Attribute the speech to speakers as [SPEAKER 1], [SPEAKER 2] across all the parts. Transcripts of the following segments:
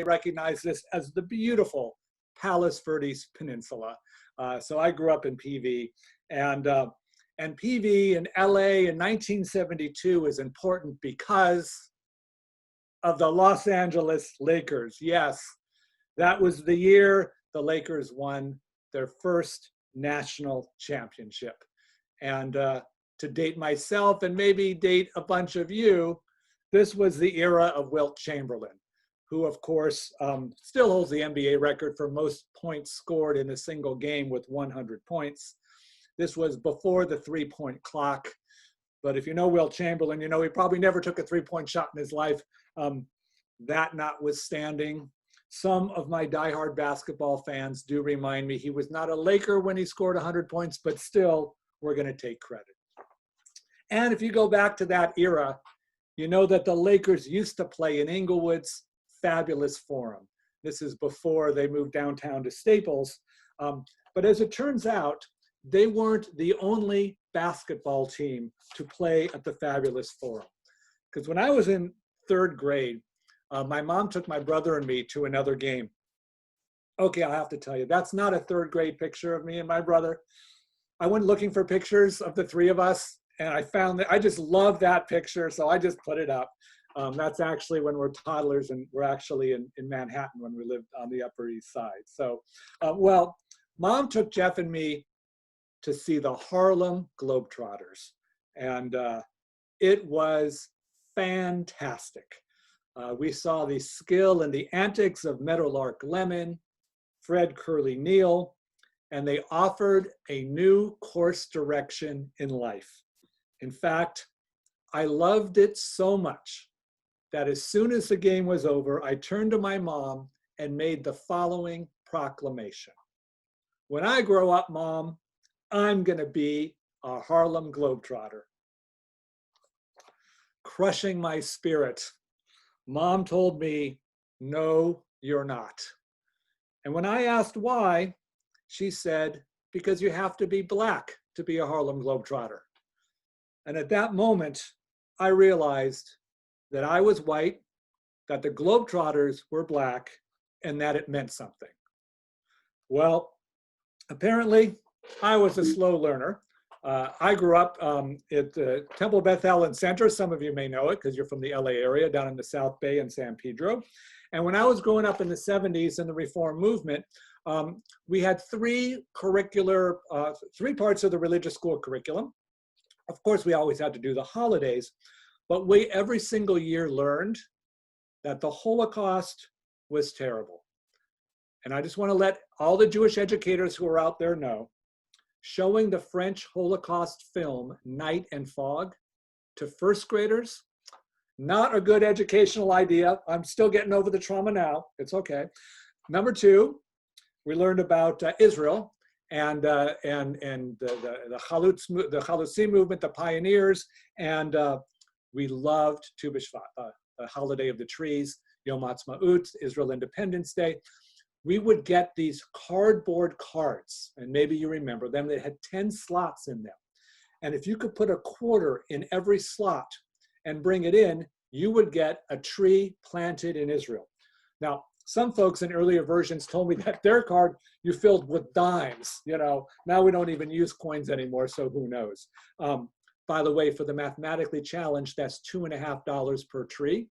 [SPEAKER 1] recognize this as the beautiful Palos Verdes Peninsula. So I grew up in PV, and PV in LA in 1972 is important because of the Los Angeles Lakers. Yes, that was the year the Lakers won their first national championship. And to date myself and maybe date a bunch of you, this was the era of Wilt Chamberlain, who of course still holds the NBA record for most points scored in a single game with 100 points. This was before the three-point clock. But if you know Wilt Chamberlain, you know he probably never took a three-point shot in his life. That notwithstanding, some of my diehard basketball fans do remind me he was not a Laker when he scored 100 points, but still, we're going to take credit. And if you go back to that era, you know that the Lakers used to play in Inglewood's fabulous Forum. This is before they moved downtown to Staples. But as it turns out, they weren't the only basketball team to play at the fabulous Forum. Because when I was in third grade, my mom took my brother and me to another game. Okay, I'll have to tell you, that's not a third grade picture of me and my brother. I went looking for pictures of the three of us, and I found that I just love that picture, so I just put it up. That's actually when we're toddlers, and we're actually in Manhattan when we lived on the Upper East Side. So, well, Mom took Jeff and me to see the Harlem Globetrotters, and it was fantastic. We saw the skill and the antics of Meadowlark Lemon, Fred Curly Neal, and they offered a new course direction in life. In fact, I loved it so much that as soon as the game was over, I turned to my mom and made the following proclamation. When I grow up, Mom, I'm going to be a Harlem Globetrotter. Crushing my spirit, Mom told me, no, you're not. And when I asked why, she said, because you have to be black to be a Harlem Globetrotter. And at that moment, I realized that I was white, that the Globetrotters were black, and that it meant something. Well, apparently, I was a slow learner. I grew up at Temple Beth Ellen Center. Some of you may know it because you're from the LA area, down in the South Bay and San Pedro. And when I was growing up in the 70s in the Reform movement, we had three parts of the religious school curriculum. Of course, we always had to do the holidays, but we every single year learned that the Holocaust was terrible. And I just want to let all the Jewish educators who are out there know, showing the French Holocaust film Night and Fog to first graders, not a good educational idea. I'm still getting over the trauma now. It's okay. Number two, we learned about Israel and the Chalutzi movement, the pioneers, and we loved Tu B'Shvat, the holiday of the trees, Yom Ha'atzmaut, Israel Independence Day. We would get these cardboard cards, and maybe you remember them, that had 10 slots in them. And if you could put a quarter in every slot and bring it in, you would get a tree planted in Israel. Now, some folks in earlier versions told me that their card you filled with dimes. You know, now we don't even use coins anymore, so who knows? By the way, for the mathematically challenged, that's $2.50 per tree.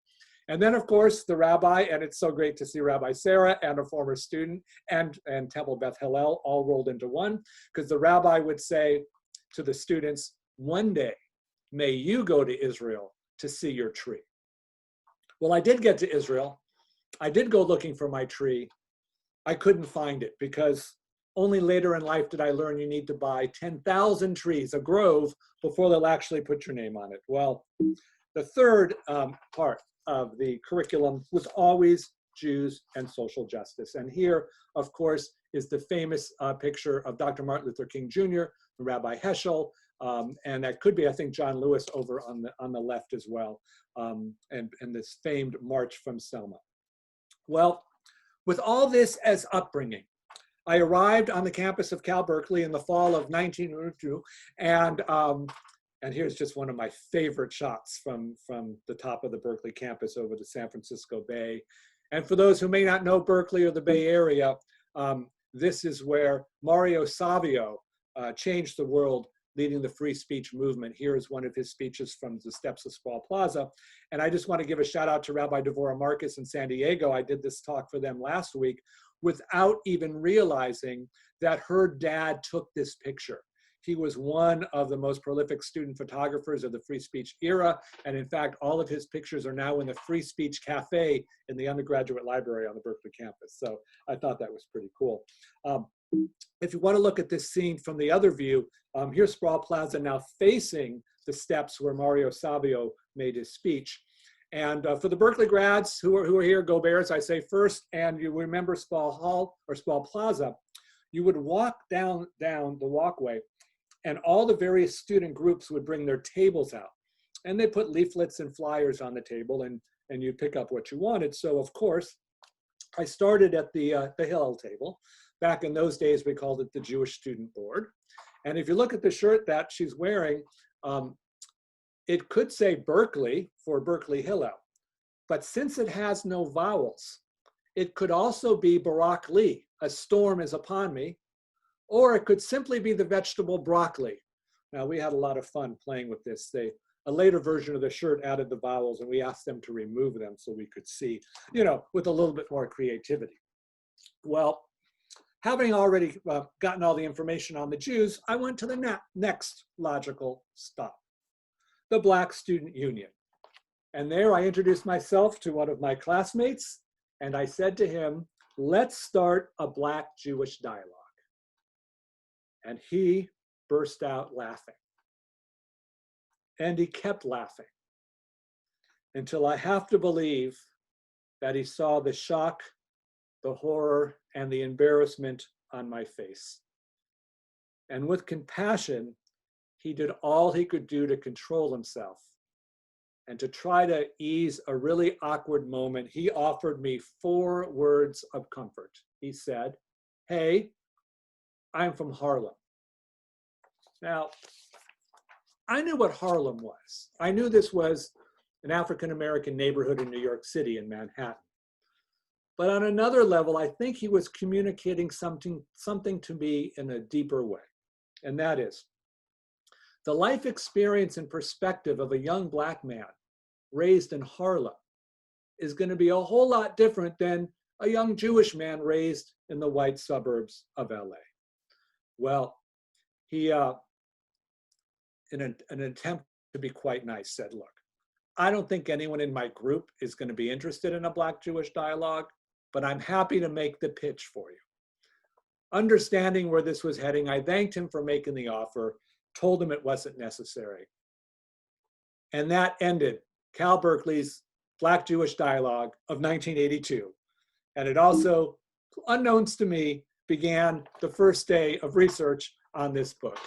[SPEAKER 1] And then, of course, the rabbi, and it's so great to see Rabbi Sarah and a former student and Temple Beth Hillel all rolled into one, because the rabbi would say to the students, one day, may you go to Israel to see your tree. Well, I did get to Israel. I did go looking for my tree. I couldn't find it because only later in life did I learn you need to buy 10,000 trees, a grove, before they'll actually put your name on it. Well, the third part of the curriculum was always Jews and social justice. And here, of course, is the famous picture of Dr. Martin Luther King Jr., Rabbi Heschel, and that could be, I think, John Lewis over on the left as well, and this famed march from Selma. Well, with all this as upbringing, I arrived on the campus of Cal Berkeley in the fall of 1902, and here's just one of my favorite shots from the top of the Berkeley campus over the San Francisco Bay. And for those who may not know Berkeley or the Bay Area, this is where Mario Savio changed the world, leading the free speech movement. Here is one of his speeches from the steps of Sproul Plaza. And I just want to give a shout out to Rabbi Devorah Marcus in San Diego. I did this talk for them last week without even realizing that her dad took this picture. He was one of the most prolific student photographers of the free speech era. And in fact, all of his pictures are now in the Free Speech Cafe in the undergraduate library on the Berkeley campus. So I thought that was pretty cool. If you want to look at this scene from the other view, here's Sproul Plaza now facing the steps where Mario Savio made his speech. And for the Berkeley grads who are here, go Bears, I say first, and you remember Sproul Hall or Sproul Plaza, you would walk down the walkway, and all the various student groups would bring their tables out. And they put leaflets and flyers on the table, and you pick up what you wanted. So of course, I started at the Hillel table. Back in those days, we called it the Jewish Student Board. And if you look at the shirt that she's wearing, it could say Berkeley for Berkeley Hillel. But since it has no vowels, it could also be Barak Lee, a storm is upon me, or it could simply be the vegetable broccoli. Now, we had a lot of fun playing with this. A later version of the shirt added the vowels, and we asked them to remove them so we could see, with a little bit more creativity. Well, having already gotten all the information on the Jews, I went to the next logical stop, the Black Student Union. And there I introduced myself to one of my classmates, and I said to him, let's start a Black-Jewish dialogue. And he burst out laughing. And he kept laughing until I have to believe that he saw the shock, the horror, and the embarrassment on my face. And with compassion, he did all he could do to control himself. And to try to ease a really awkward moment, he offered me 4 words of comfort. He said, hey, I'm from Harlem. Now, I knew what Harlem was. I knew this was an African-American neighborhood in New York City in Manhattan. But on another level, I think he was communicating something to me in a deeper way. And that is, the life experience and perspective of a young Black man raised in Harlem is going to be a whole lot different than a young Jewish man raised in the white suburbs of LA. Well, he, in an attempt to be quite nice, said, look, I don't think anyone in my group is going to be interested in a Black-Jewish dialogue, but I'm happy to make the pitch for you. Understanding where this was heading, I thanked him for making the offer, told him it wasn't necessary. And that ended Cal Berkeley's Black-Jewish dialogue of 1982. And it also, unknowns to me, began the first day of research on this book.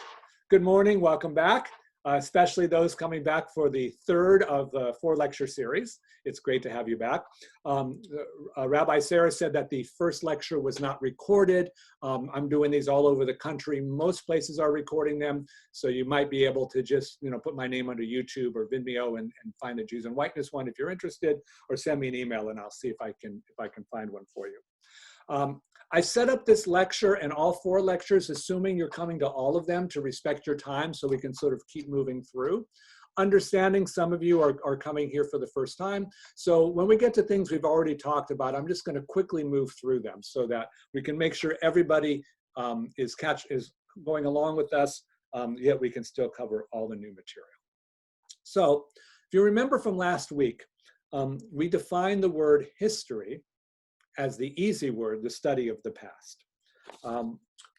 [SPEAKER 1] Good morning, welcome back, especially those coming back for the 3rd of the 4-lecture series. It's great to have you back. Rabbi Sarah said that the first lecture was not recorded. I'm doing these all over the country. Most places are recording them, so you might be able to just put my name under YouTube or Vimeo and find the Jews and Whiteness one if you're interested, or send me an email and I'll see if I can find one for you. I set up this lecture and all 4 lectures, assuming you're coming to all of them, to respect your time so we can sort of keep moving through. Understanding some of you are coming here for the first time. So when we get to things we've already talked about, I'm just going to quickly move through them so that we can make sure everybody is going along with us, yet we can still cover all the new material. So if you remember from last week, we defined the word history as the easy word, the study of the past.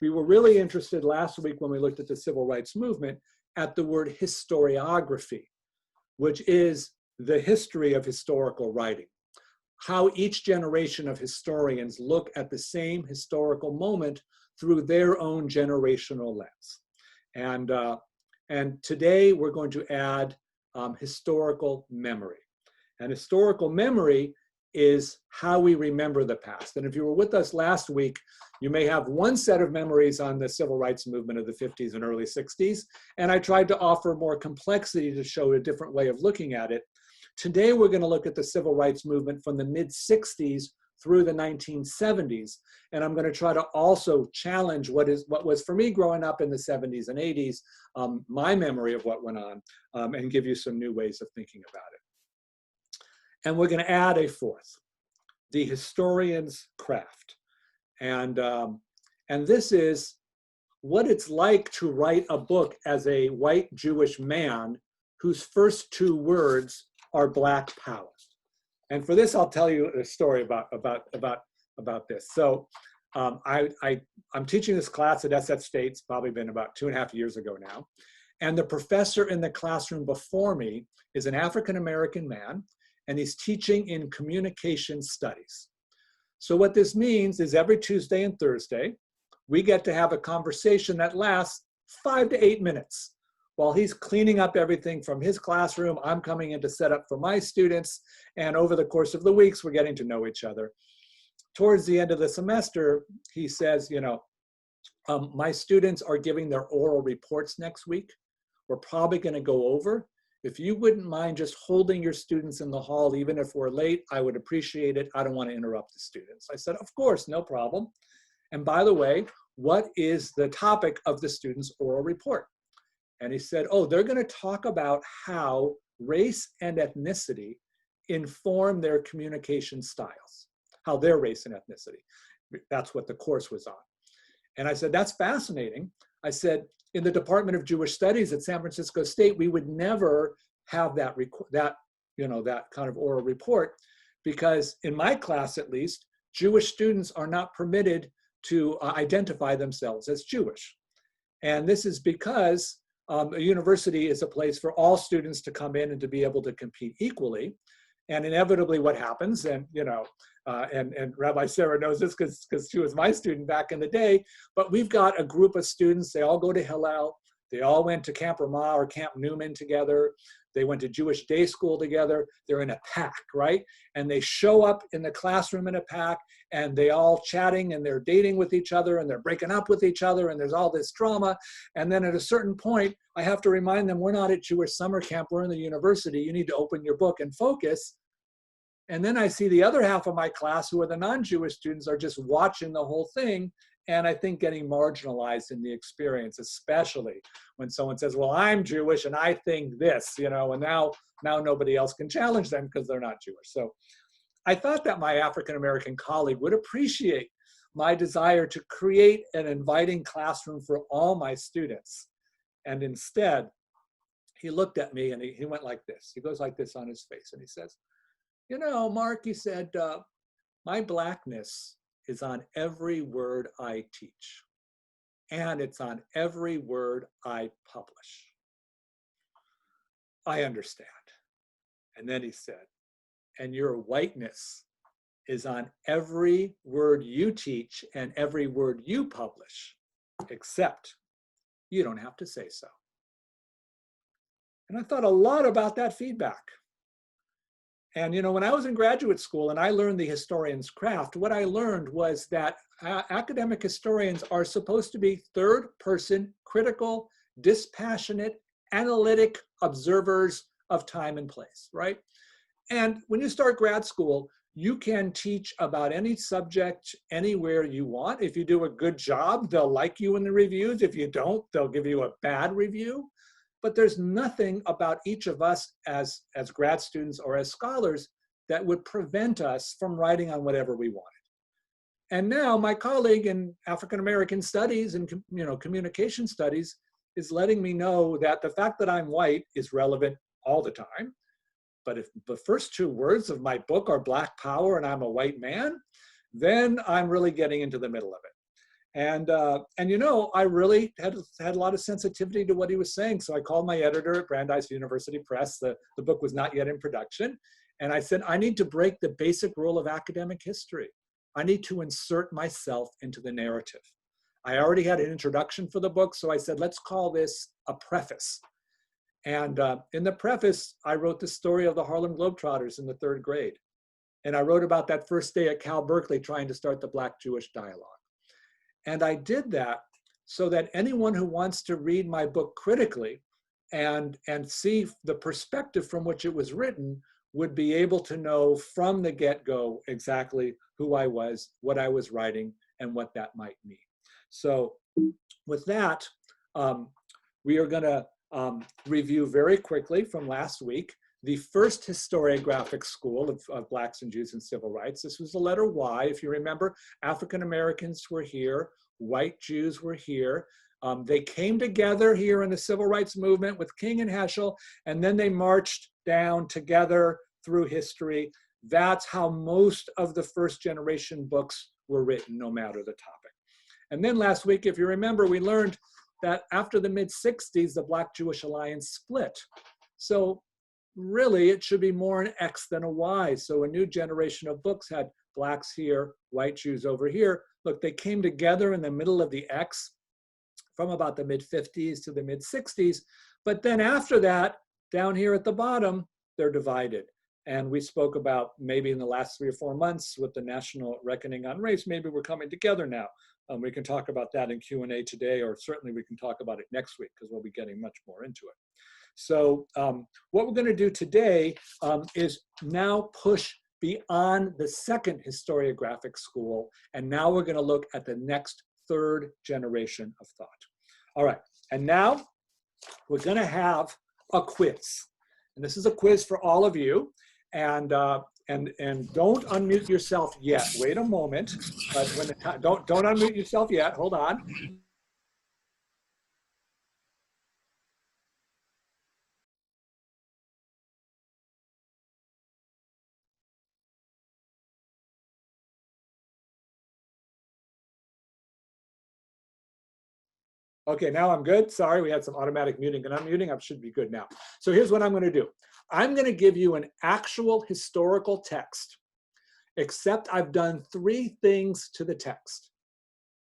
[SPEAKER 1] We were really interested last week when we looked at the civil rights movement at the word historiography, which is the history of historical writing. How each generation of historians look at the same historical moment through their own generational lens. And today we're going to add historical memory. And historical memory is how we remember the past. And if you were with us last week, you may have one set of memories on the civil rights movement of the 50s and early 60s, and I tried to offer more complexity to show a different way of looking at it. Today, we're going to look at the civil rights movement from the mid-60s through the 1970s. And I'm going to try to also challenge what was for me growing up in the 70s and 80s, my memory of what went on, and give you some new ways of thinking about it. And we're going to add a fourth, the historian's craft. And this is what it's like to write a book as a white Jewish man whose first two words are Black power. And for this, I'll tell you a story about this. So I'm teaching this class at SF8. It's probably been about 2.5 years ago now. And the professor in the classroom before me is an African-American man, and he's teaching in communication studies. So what this means is every Tuesday and Thursday, we get to have a conversation that lasts 5 to 8 minutes. While he's cleaning up everything from his classroom, I'm coming in to set up for my students. And over the course of the weeks, we're getting to know each other. Towards the end of the semester, he says, you know, my students are giving their oral reports next week. We're probably going to go over. If you wouldn't mind just holding your students in the hall, even if we're late, I would appreciate it. I don't want to interrupt the students. I said, of course, no problem. And by the way, what is the topic of the students' oral report? And he said, oh, they're going to talk about how race and ethnicity inform their communication styles, how their race and ethnicity. That's what the course was on. And I said, that's fascinating. I said, in the Department of Jewish Studies at San Francisco State, we would never have that kind of oral report, because in my class, at least, Jewish students are not permitted to identify themselves as Jewish. And this is because a university is a place for all students to come in and to be able to compete equally. And inevitably what happens, and and Rabbi Sarah knows this because she was my student back in the day, but we've got a group of students, they all go to Hillel, they all went to Camp Ramah or Camp Newman together, they went to Jewish day school together, they're in a pack, right? And they show up in the classroom in a pack, and they all chatting, and they're dating with each other, and they're breaking up with each other, and there's all this drama. And then at a certain point, I have to remind them, we're not at Jewish summer camp, we're in the university, you need to open your book and focus. And then I see the other half of my class, who are the non-Jewish students, are just watching the whole thing, and I think getting marginalized in the experience, especially when someone says, well, I'm Jewish and I think this, you know, and now nobody else can challenge them because they're not Jewish. So I thought that my African-American colleague would appreciate my desire to create an inviting classroom for all my students. And instead, he looked at me and he went like this. He goes like this on his face and he says, you know, Mark, he said, my Blackness is on every word I teach, and it's on every word I publish. I understand. And then he said, and your whiteness is on every word you teach and every word you publish, except you don't have to say so. And I thought a lot about that feedback. And, you know, when I was in graduate school and I learned the historian's craft, what I learned was that academic historians are supposed to be third-person, critical, dispassionate, analytic observers of time and place, right? And when you start grad school, you can teach about any subject anywhere you want. If you do a good job, they'll like you in the reviews. If you don't, they'll give you a bad review. But there's nothing about each of us as grad students or as scholars that would prevent us from writing on whatever we wanted. And now my colleague in African-American studies and communication studies is letting me know that the fact that I'm white is relevant all the time. But if the first two words of my book are Black power and I'm a white man, then I'm really getting into the middle of it. And you know, I really had a lot of sensitivity to what he was saying. So I called my editor at Brandeis University Press. The book was not yet in production. And I said, I need to break the basic rule of academic history. I need to insert myself into the narrative. I already had an introduction for the book. So I said, let's call this a preface. And in the preface, I wrote the story of the Harlem Globetrotters in the 3rd grade. And I wrote about that first day at Cal Berkeley trying to start the Black-Jewish dialogue. And I did that so that anyone who wants to read my book critically and see the perspective from which it was written would be able to know from the get-go exactly who I was, what I was writing, and what that might mean. So with that, we are going to review very quickly from last week the first historiographic school of Blacks and Jews and civil rights. This was the letter Y. If you remember, African Americans were here, white Jews were here. They came together here in the civil rights movement with King and Heschel, and then they marched down together through history. That's how most of the first generation books were written, no matter the topic. And then last week, if you remember, we learned that after the mid-60s, the Black-Jewish alliance split. So really, it should be more an X than a Y. So a new generation of books had Blacks here, white Jews over here. Look, they came together in the middle of the X from about the mid-50s to the mid-60s. But then after that, down here at the bottom, they're divided. And we spoke about maybe in the last 3 or 4 months with the National Reckoning on Race, maybe we're coming together now. We can talk about that in Q&A today, or certainly we can talk about it next week because we'll be getting much more into it. So what we're going to do today is now push beyond the second historiographic school, and now we're going to look at the next third generation of thought. All right, and now we're going to have a quiz. And this is a quiz for all of you. And don't unmute yourself yet. Wait a moment. But when don't unmute yourself yet. Hold on. Okay, now I'm good. Sorry, we had some automatic muting and unmuting. I should be good now. So here's what I'm going to do. I'm going to give you an actual historical text, except I've done 3 things to the text.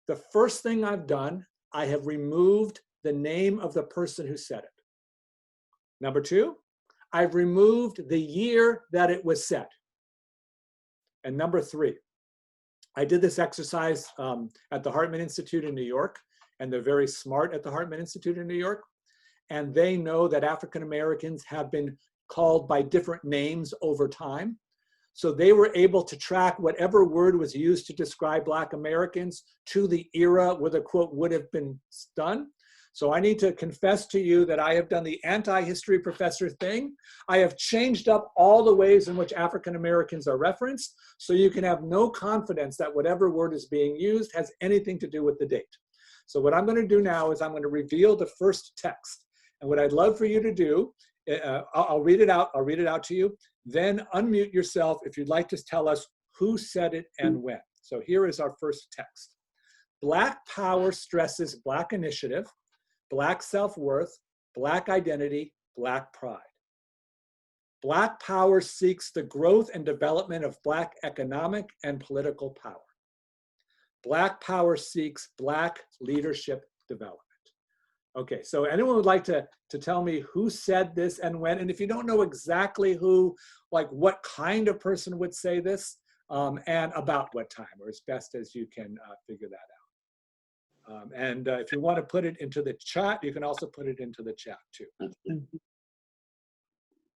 [SPEAKER 1] The first thing I've done, I have removed the name of the person who said it. Number 2, I've removed the year that it was said. And number 3, I did this exercise at the Hartman Institute in New York, and they're very smart at the Hartman Institute in New York. And they know that African Americans have been called by different names over time. So they were able to track whatever word was used to describe Black Americans to the era where the quote would have been done. So I need to confess to you that I have done the anti-history professor thing. I have changed up all the ways in which African Americans are referenced, so you can have no confidence that whatever word is being used has anything to do with the date. So what I'm going to do now is I'm going to reveal the first text. And what I'd love for you to do, I'll read it out. I'll read it out to you. Then unmute yourself if you'd like to tell us who said it and when. So here is our first text. Black power stresses Black initiative, Black self-worth, Black identity, Black pride. Black power seeks the growth and development of Black economic and political power. Black power seeks Black leadership development. Okay, so anyone would like to tell me who said this and when? And if you don't know exactly who, like what kind of person would say this and about what time, or as best as you can figure that out. And if you want to put it into the chat, you can also put it into the chat too.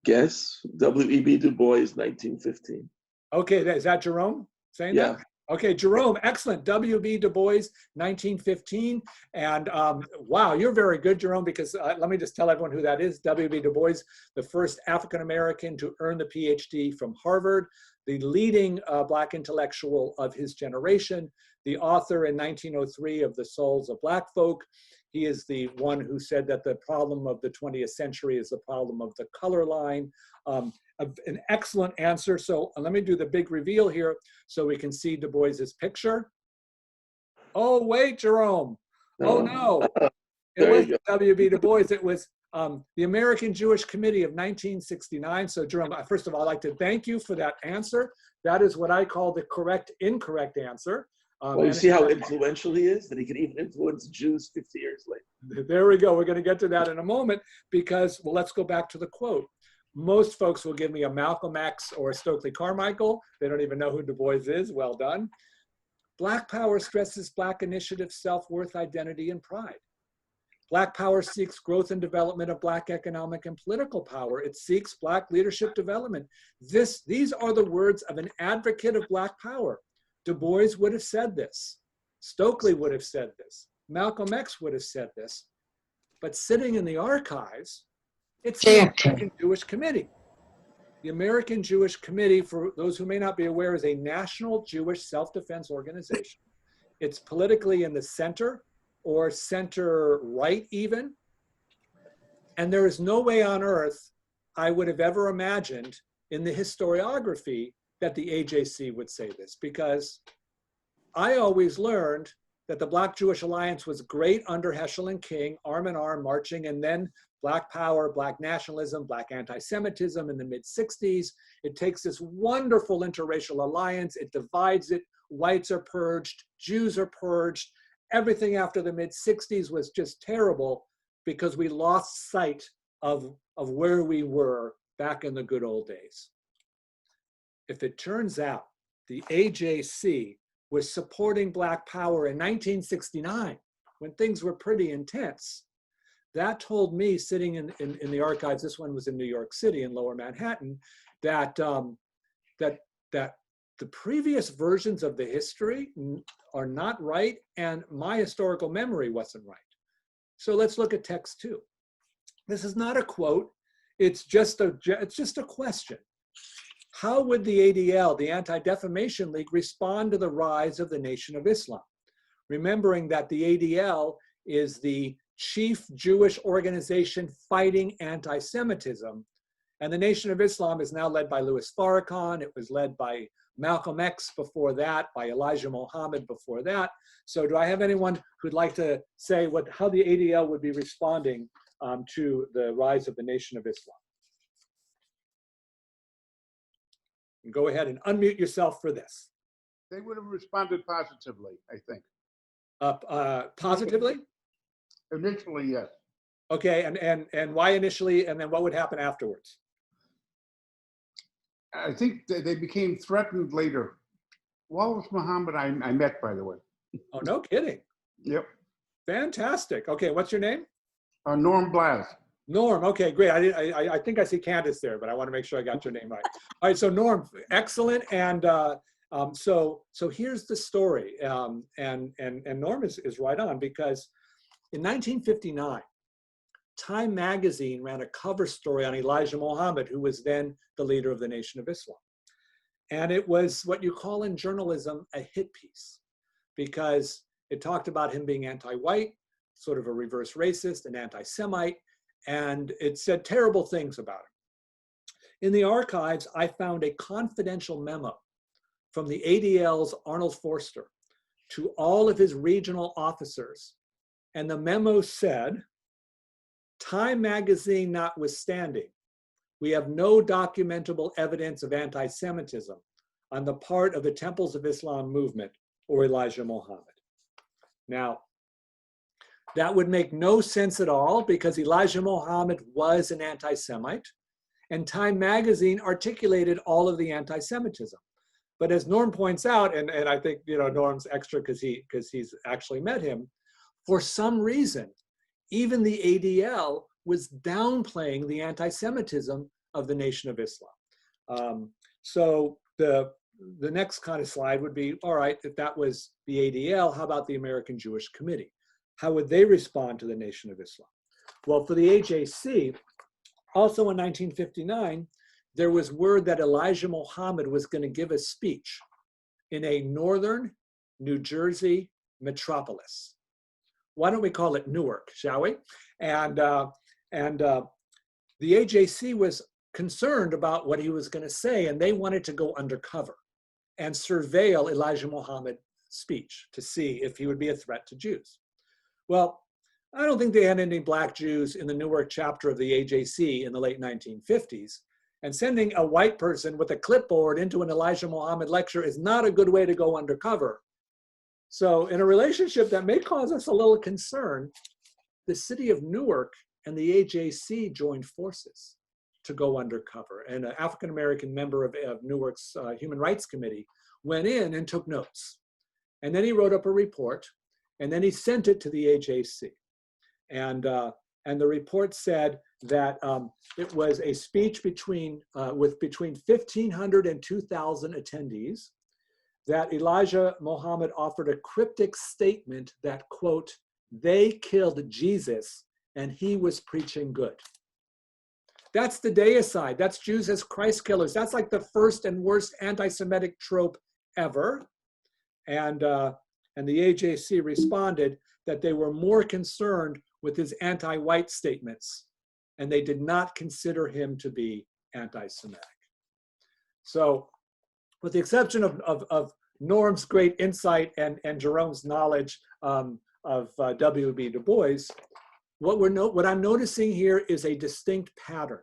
[SPEAKER 2] Guess, W.E.B. Du Bois, 1915.
[SPEAKER 1] Okay, is that Jerome saying that? Okay, Jerome, excellent. W.B. Du Bois, 1915. And wow, you're very good, Jerome, because let me just tell everyone who that is. W.B. Du Bois, the first African-American to earn the PhD from Harvard, the leading Black intellectual of his generation, the author in 1903 of The Souls of Black Folk. He is the one who said that the problem of the 20th century is the problem of the color line. An excellent answer. So let me do the big reveal here so we can see Du Bois's picture. Oh, wait, Jerome. Oh, no. It wasn't W.B. Du Bois. It was the American Jewish Committee of 1969. So, Jerome, first of all, I'd like to thank you for that answer. That is what I call the correct, incorrect answer.
[SPEAKER 2] Well, you see how influential he is? That he could even influence Jews 50 years later.
[SPEAKER 1] There we go. We're going to get to that in a moment because, well, let's go back to the quote. Most folks will give me a Malcolm X or a Stokely Carmichael. They don't even know who Du Bois is. Well done. Black power stresses Black initiative, self-worth, identity, and pride. Black power seeks growth and development of Black economic and political power. It seeks Black leadership development. These are the words of an advocate of Black power. Du Bois would have said this. Stokely would have said this. Malcolm X would have said this. But sitting in the archives, it's the American Jewish Committee. The American Jewish Committee, for those who may not be aware, is a national Jewish self-defense organization. It's politically in the center or center-right even. And there is no way on earth I would have ever imagined in the historiography that the AJC would say this, because I always learned that the Black Jewish Alliance was great under Heschel and King, arm in arm marching, and then Black power, Black nationalism, Black anti-Semitism in the mid-60s. It takes this wonderful interracial alliance, it divides it, whites are purged, Jews are purged. Everything after the mid-60s was just terrible because we lost sight of where we were back in the good old days. If it turns out the AJC was supporting Black power in 1969, when things were pretty intense, that told me, sitting in the archives, this one was in New York City in Lower Manhattan, that that the previous versions of the history are not right, and my historical memory wasn't right. So let's look at text 2. This is not a quote, it's just a question. How would the ADL, the Anti Defamation League, respond to the rise of the Nation of Islam? Remembering that the ADL is the chief Jewish organization fighting anti-Semitism. And the Nation of Islam is now led by Louis Farrakhan. It was led by Malcolm X before that, by Elijah Muhammad before that. So do I have anyone who'd like to say how the ADL would be responding to the rise of the Nation of Islam? And go ahead and unmute yourself for this.
[SPEAKER 3] They would have responded positively, I think.
[SPEAKER 1] Positively?
[SPEAKER 3] Initially, yes.
[SPEAKER 1] Okay, and why initially, and then what would happen afterwards?
[SPEAKER 3] I think they became threatened later. Wallace Muhammad, I met, by the way.
[SPEAKER 1] Oh, no kidding.
[SPEAKER 3] Yep.
[SPEAKER 1] Fantastic. Okay, what's your name?
[SPEAKER 3] Norm Blas.
[SPEAKER 1] Norm, okay, great. I think I see Candace there, but I want to make sure I got your name right. All right, so Norm, excellent. And so here's the story. And Norm is right on, because in 1959, Time magazine ran a cover story on Elijah Muhammad, who was then the leader of the Nation of Islam. And it was what you call in journalism a hit piece, because it talked about him being anti-white, sort of a reverse racist, an anti-Semite, and it said terrible things about him. In the archives, I found a confidential memo from the ADL's Arnold Forster to all of his regional officers. And the memo said, Time magazine notwithstanding, we have no documentable evidence of anti-Semitism on the part of the Temples of Islam movement or Elijah Muhammad. Now, that would make no sense at all, because Elijah Muhammad was an anti-Semite, and Time magazine articulated all of the anti-Semitism. But as Norm points out, and I think Norm's extra because he's actually met him, for some reason, even the ADL was downplaying the anti-Semitism of the Nation of Islam. So the next kind of slide would be, all right, if that was the ADL, how about the American Jewish Committee? How would they respond to the Nation of Islam? Well, for the AJC, also in 1959, there was word that Elijah Muhammad was going to give a speech in a northern New Jersey metropolis. Why don't we call it Newark, shall we? And the AJC was concerned about what he was going to say, and they wanted to go undercover and surveil Elijah Muhammad's speech to see if he would be a threat to Jews. Well, I don't think they had any Black Jews in the Newark chapter of the AJC in the late 1950s, and sending a white person with a clipboard into an Elijah Muhammad lecture is not a good way to go undercover. So in a relationship that may cause us a little concern, the city of Newark and the AJC joined forces to go undercover. And an African-American member of Newark's Human Rights Committee went in and took notes. And then he wrote up a report, and then he sent it to the AJC. And the report said that it was a speech with between 1,500 and 2,000 attendees. that Elijah Muhammad offered a cryptic statement that, quote, they killed Jesus and he was preaching good. That's the deicide. That's Jews as Christ killers. That's like the first and worst anti-Semitic trope ever. And the AJC responded that they were more concerned with his anti-white statements, and they did not consider him to be anti-Semitic. So with the exception of Norm's great insight and Jerome's knowledge of W.B. Du Bois, what I'm noticing here is a distinct pattern,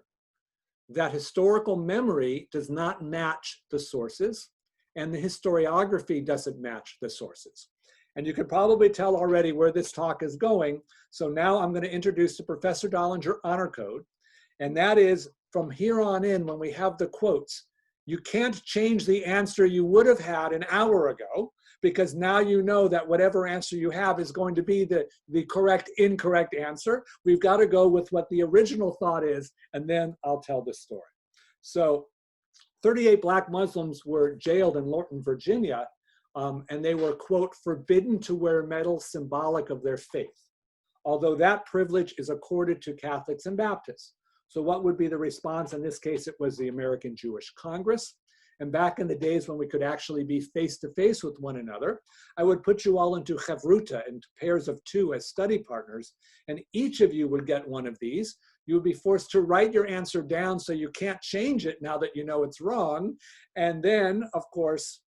[SPEAKER 1] that historical memory does not match the sources, and the historiography doesn't match the sources. And you can probably tell already where this talk is going. So now I'm going to introduce the Professor Dollinger Honor Code. And that is, from here on in, when we have the quotes, you can't change the answer you would have had an hour ago, because now you know that whatever answer you have is going to be the correct, incorrect answer. We've got to go with what the original thought is, and then I'll tell the story. So 38 Black Muslims were jailed in Lorton, Virginia, and they were, quote, forbidden to wear medals symbolic of their faith, although that privilege is accorded to Catholics and Baptists. So what would be the response? In this case, it was the American Jewish Congress. And back in the days when we could actually be face-to-face with one another, I would put you all into chevruta, into pairs of two as study partners, and each of you would get one of these. You would be forced to write your answer down so you can't change it now that you know it's wrong. And then, of course,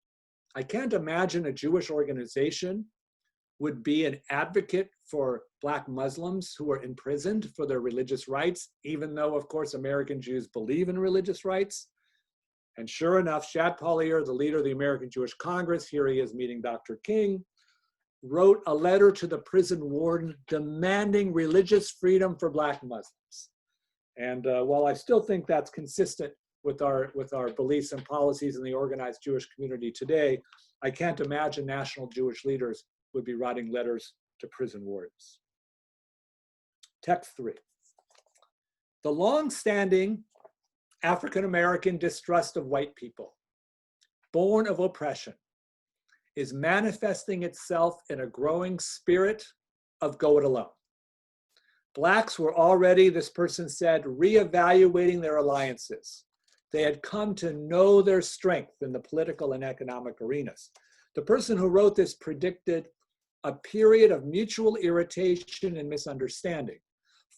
[SPEAKER 1] I can't imagine a Jewish organization would be an advocate for Black Muslims who are imprisoned for their religious rights, even though, of course, American Jews believe in religious rights. And sure enough, Shad Pollier, the leader of the American Jewish Congress, here he is meeting Dr. King, wrote a letter to the prison warden demanding religious freedom for Black Muslims. And while I still think that's consistent with our beliefs and policies in the organized Jewish community today, I can't imagine national Jewish leaders would be writing letters to prison wardens. Text 3. The long-standing African-American distrust of white people, born of oppression, is manifesting itself in a growing spirit of go it alone. Blacks were already, this person said, reevaluating their alliances. They had come to know their strength in the political and economic arenas. The person who wrote this predicted a period of mutual irritation and misunderstanding,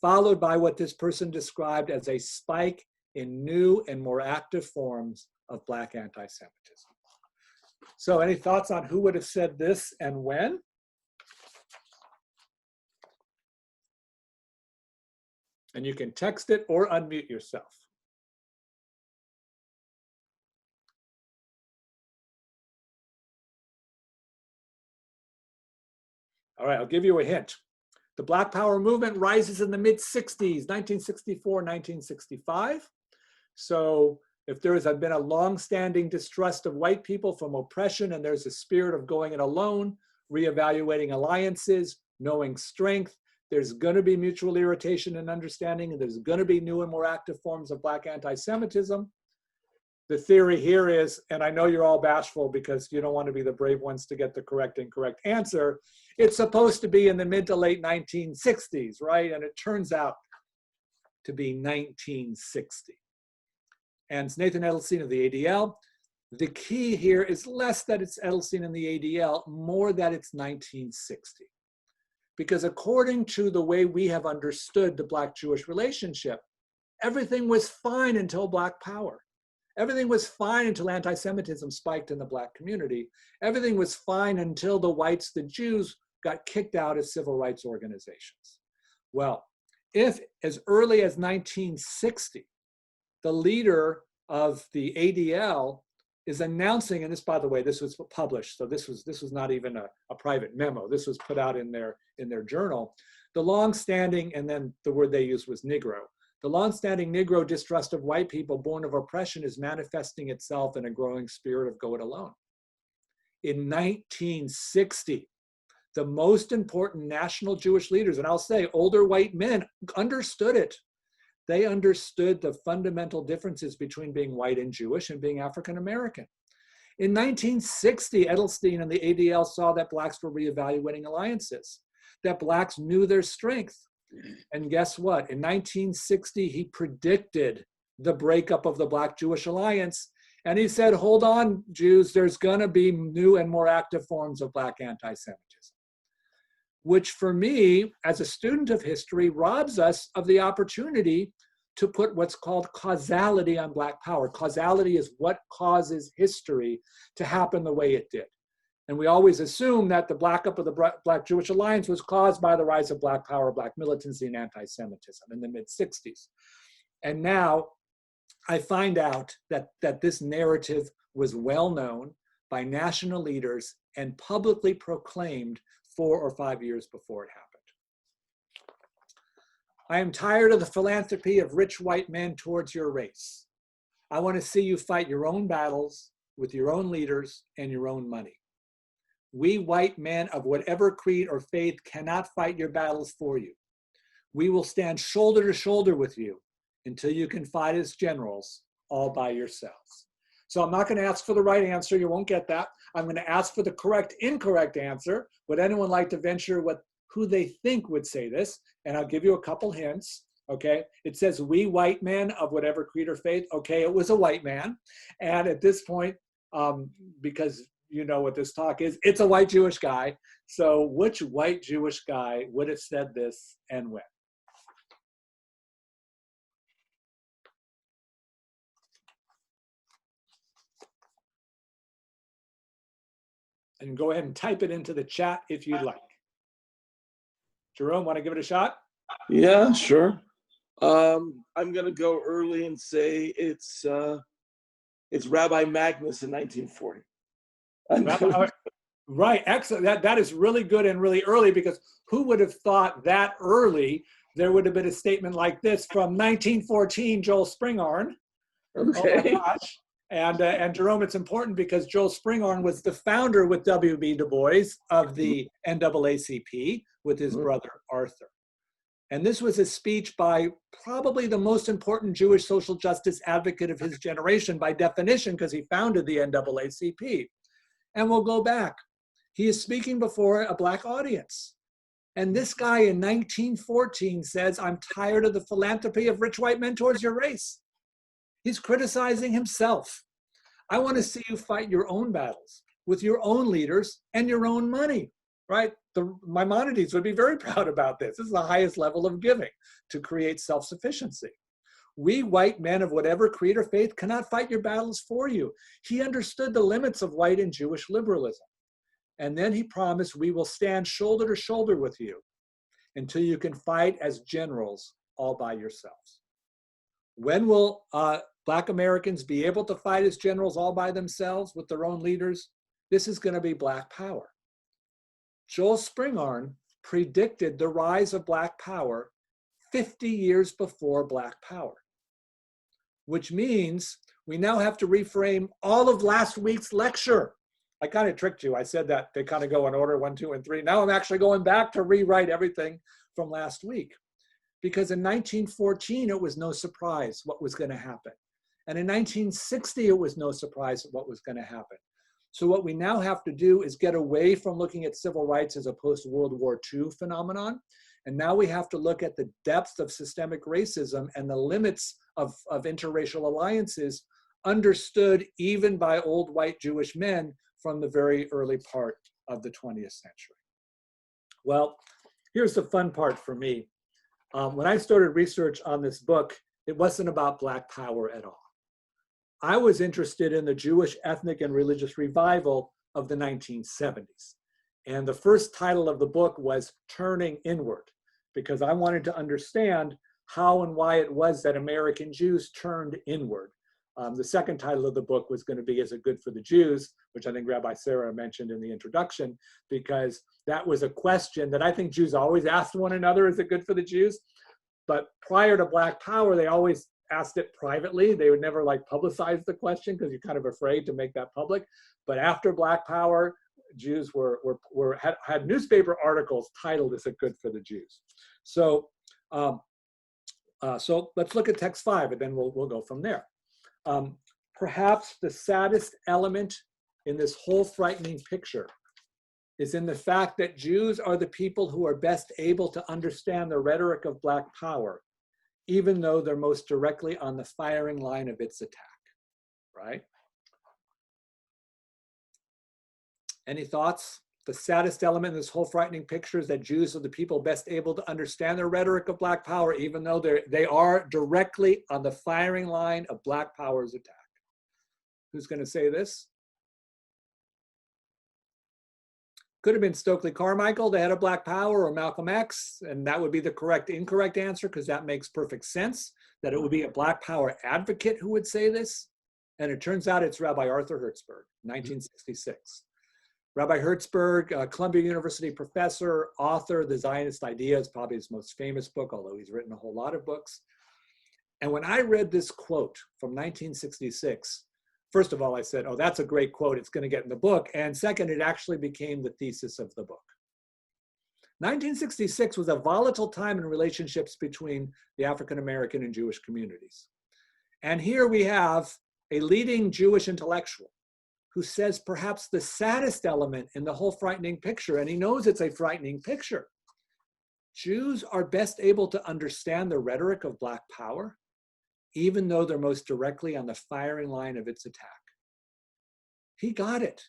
[SPEAKER 1] followed by what this person described as a spike in new and more active forms of Black anti-Semitism. So any thoughts on who would have said this and when? And you can text it or unmute yourself. All right, I'll give you a hint. The Black Power movement rises in the mid-60s, 1964, 1965. So if there has been a long-standing distrust of white people from oppression, and there's a spirit of going it alone, reevaluating alliances, knowing strength, there's going to be mutual irritation and understanding, and there's going to be new and more active forms of Black anti-Semitism. The theory here is, and I know you're all bashful because you don't want to be the brave ones to get the correct incorrect answer, it's supposed to be in the mid to late 1960s, right? And it turns out to be 1960. And it's Nathan Edelstein of the ADL. The key here is less that it's Edelstein and the ADL, more that it's 1960. Because according to the way we have understood the Black-Jewish relationship, everything was fine until Black Power. Everything was fine until anti-Semitism spiked in the Black community. Everything was fine until the whites, the Jews, got kicked out as civil rights organizations. Well, if as early as 1960, the leader of the ADL is announcing, and this, by the way, this was published, so this was not even a private memo. This was put out in their journal. The long-standing, and then the word they used was Negro. The long-standing Negro distrust of white people born of oppression is manifesting itself in a growing spirit of go it alone. In 1960, the most important national Jewish leaders, and I'll say older white men, understood it. They understood the fundamental differences between being white and Jewish and being African American. In 1960, Edelstein and the ADL saw that blacks were reevaluating alliances, that blacks knew their strength. And guess what? In 1960, he predicted the breakup of the Black-Jewish alliance. And he said, hold on, Jews, there's gonna be new and more active forms of Black anti-Semitism. Which for me, as a student of history, robs us of the opportunity to put what's called causality on Black power. Causality is what causes history to happen the way it did. And we always assume that the breakup of the Black-Jewish alliance was caused by the rise of Black power, Black militancy, and anti-Semitism in the mid-60s. And now I find out that this narrative was well known by national leaders and publicly proclaimed 4 or 5 years before it happened. I am tired of the philanthropy of rich white men towards your race. I want to see you fight your own battles with your own leaders and your own money. We white men of whatever creed or faith cannot fight your battles for you. We will stand shoulder to shoulder with you until you can fight as generals all by yourselves. So I'm not going to ask for the right answer. You won't get that. I'm going to ask for the correct, incorrect answer. Would anyone like to venture who they think would say this? And I'll give you a couple hints. Okay, it says we white men of whatever creed or faith. Okay, it was a white man. And at this point, because you know what this talk is, it's a white Jewish guy. So which white Jewish guy would have said this and when? And go ahead and type it into the chat if you'd like. Jerome, want to give it a shot?
[SPEAKER 2] Yeah, sure. I'm gonna go early and say it's Rabbi Magnus in 1940.
[SPEAKER 1] Right, excellent. That is really good and really early, because who would have thought that early there would have been a statement like this from 1914, Joel Spingarn.
[SPEAKER 2] Okay.
[SPEAKER 1] Oh my gosh. And Jerome, it's important because Joel Spingarn was the founder with W.B. Du Bois of the NAACP with his brother Arthur. And this was a speech by probably the most important Jewish social justice advocate of his generation by definition, because he founded the NAACP. And we'll go back. He is speaking before a Black audience. And this guy in 1914 says, I'm tired of the philanthropy of rich white men towards your race. He's criticizing himself. I want to see you fight your own battles with your own leaders and your own money, right? The Maimonides would be very proud about this. This is the highest level of giving, to create self-sufficiency. We white men of whatever creed or faith cannot fight your battles for you. He understood the limits of white and Jewish liberalism. And then he promised, we will stand shoulder to shoulder with you until you can fight as generals all by yourselves. When will Black Americans be able to fight as generals all by themselves with their own leaders? This is going to be Black power. Joel Spingarn predicted the rise of Black power 50 years before Black power, which means we now have to reframe all of last week's lecture. I kind of tricked you. I said that they kind of go in order 1, 2, and 3. Now I'm actually going back to rewrite everything from last week. Because in 1914, it was no surprise what was going to happen. And in 1960, it was no surprise what was going to happen. So what we now have to do is get away from looking at civil rights as a post-World War II phenomenon. And now we have to look at the depth of systemic racism and the limits of interracial alliances understood even by old white Jewish men from the very early part of the 20th century. Well, here's the fun part for me. When I started research on this book, it wasn't about Black power at all. I was interested in the Jewish ethnic and religious revival of the 1970s. And the first title of the book was Turning Inward, because I wanted to understand how and why it was that American Jews turned inward. The second title of the book was going to be Is It Good for the Jews, which I think Rabbi Sarah mentioned in the introduction, because that was a question that I think Jews always asked one another, is it good for the Jews? But prior to Black power, they always asked it privately. They would never like publicize the question because you're kind of afraid to make that public. But after Black power, Jews had newspaper articles titled, Is It Good for the Jews? So, so let's look at text 5 and then we'll go from there. Perhaps the saddest element in this whole frightening picture is in the fact that Jews are the people who are best able to understand the rhetoric of Black power, even though they're most directly on the firing line of its attack, right? Any thoughts? The saddest element in this whole frightening picture is that Jews are the people best able to understand the rhetoric of Black power, even though they are directly on the firing line of Black power's attack. Who's going to say this? Could have been Stokely Carmichael, the head of Black Power, or Malcolm X, and that would be the incorrect answer, because that makes perfect sense, that it would be a Black Power advocate who would say this. And it turns out it's Rabbi Arthur Hertzberg, 1966. Rabbi Hertzberg, Columbia University professor, author, The Zionist Idea is probably his most famous book, although he's written a whole lot of books. And when I read this quote from 1966, first of all, I said, oh, that's a great quote. It's going to get in the book. And second, it actually became the thesis of the book. 1966 was a volatile time in relationships between the African-American and Jewish communities. And here we have a leading Jewish intellectual who says perhaps the saddest element in the whole frightening picture, and he knows it's a frightening picture. Jews are best able to understand the rhetoric of Black power, even though they're most directly on the firing line of its attack. He got it.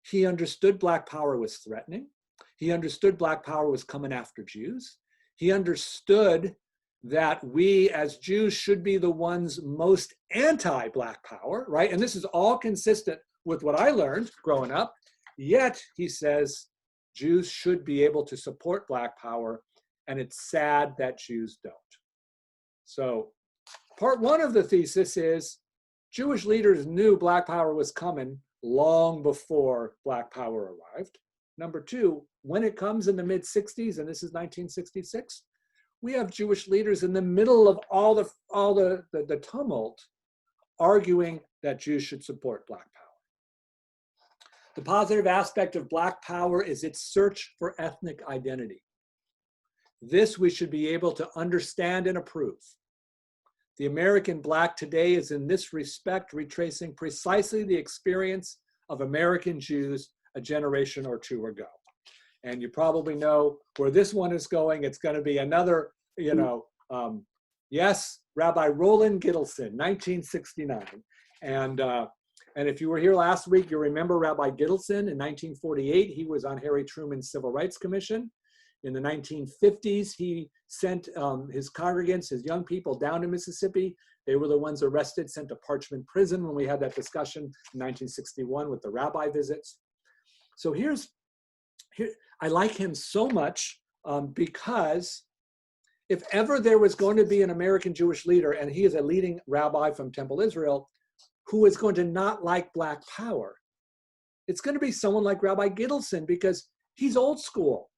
[SPEAKER 1] He understood Black power was threatening. He understood Black power was coming after Jews. He understood that we as Jews should be the ones most anti-Black power, right? And this is all consistent with what I learned growing up. Yet, he says, Jews should be able to support Black power, and it's sad that Jews don't. So, part one of the thesis is Jewish leaders knew Black power was coming long before Black power arrived. Number two, when it comes in the mid-60s, and this is 1966, we have Jewish leaders in the middle of all the tumult arguing that Jews should support Black power. The positive aspect of Black power is its search for ethnic identity. This we should be able to understand and approve. The American Black today is in this respect retracing precisely the experience of American Jews a generation or two ago. And you probably know where this one is going. It's going to be another, yes, Rabbi Roland Gittleson, 1969. And if you were here last week, you remember Rabbi Gittleson in 1948. He was on Harry Truman's Civil Rights Commission. In the 1950s, he sent his congregants, his young people, down to Mississippi. They were the ones arrested, sent to Parchman Prison when we had that discussion in 1961 with the rabbi visits. So I like him so much because if ever there was going to be an American Jewish leader, and he is a leading rabbi from Temple Israel, who is going to not like Black power, it's going to be someone like Rabbi Gittleson, because he's old school.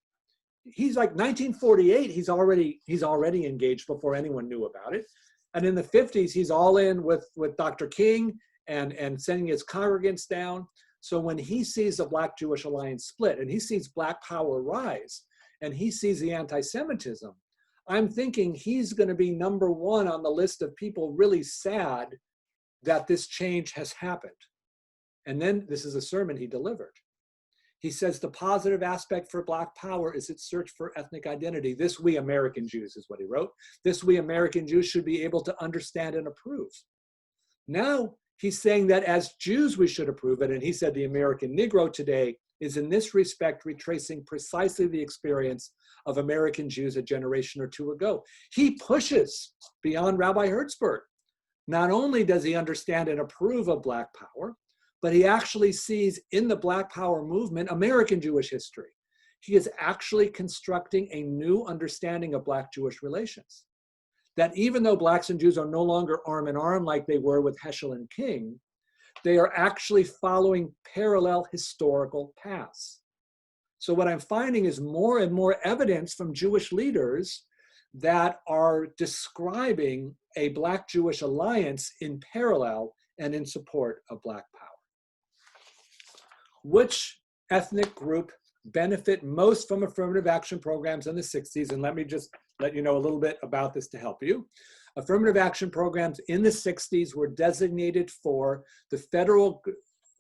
[SPEAKER 1] He's like 1948, he's already engaged before anyone knew about it. And in the 50s, he's all in with Dr. King and sending his congregants down. So when he sees the Black-Jewish alliance split, and he sees Black power rise, and he sees the anti-Semitism, I'm thinking he's going to be number one on the list of people really sad that this change has happened. And then this is a sermon he delivered. He says the positive aspect for Black power is its search for ethnic identity. This we American Jews is what he wrote. This we American Jews should be able to understand and approve. Now he's saying that as Jews we should approve it. And he said the American Negro today is in this respect retracing precisely the experience of American Jews a generation or two ago. He pushes beyond Rabbi Hertzberg. Not only does he understand and approve of Black power, but he actually sees in the Black power movement American Jewish history. He is actually constructing a new understanding of Black-Jewish relations. That even though Blacks and Jews are no longer arm in arm like they were with Heschel and King, they are actually following parallel historical paths. So what I'm finding is more and more evidence from Jewish leaders that are describing a Black-Jewish alliance in parallel and in support of Black power. Which ethnic group benefit most from affirmative action programs in the 60s? And let me just let you know a little bit about this to help you. Affirmative action programs in the 60s were designated for the federal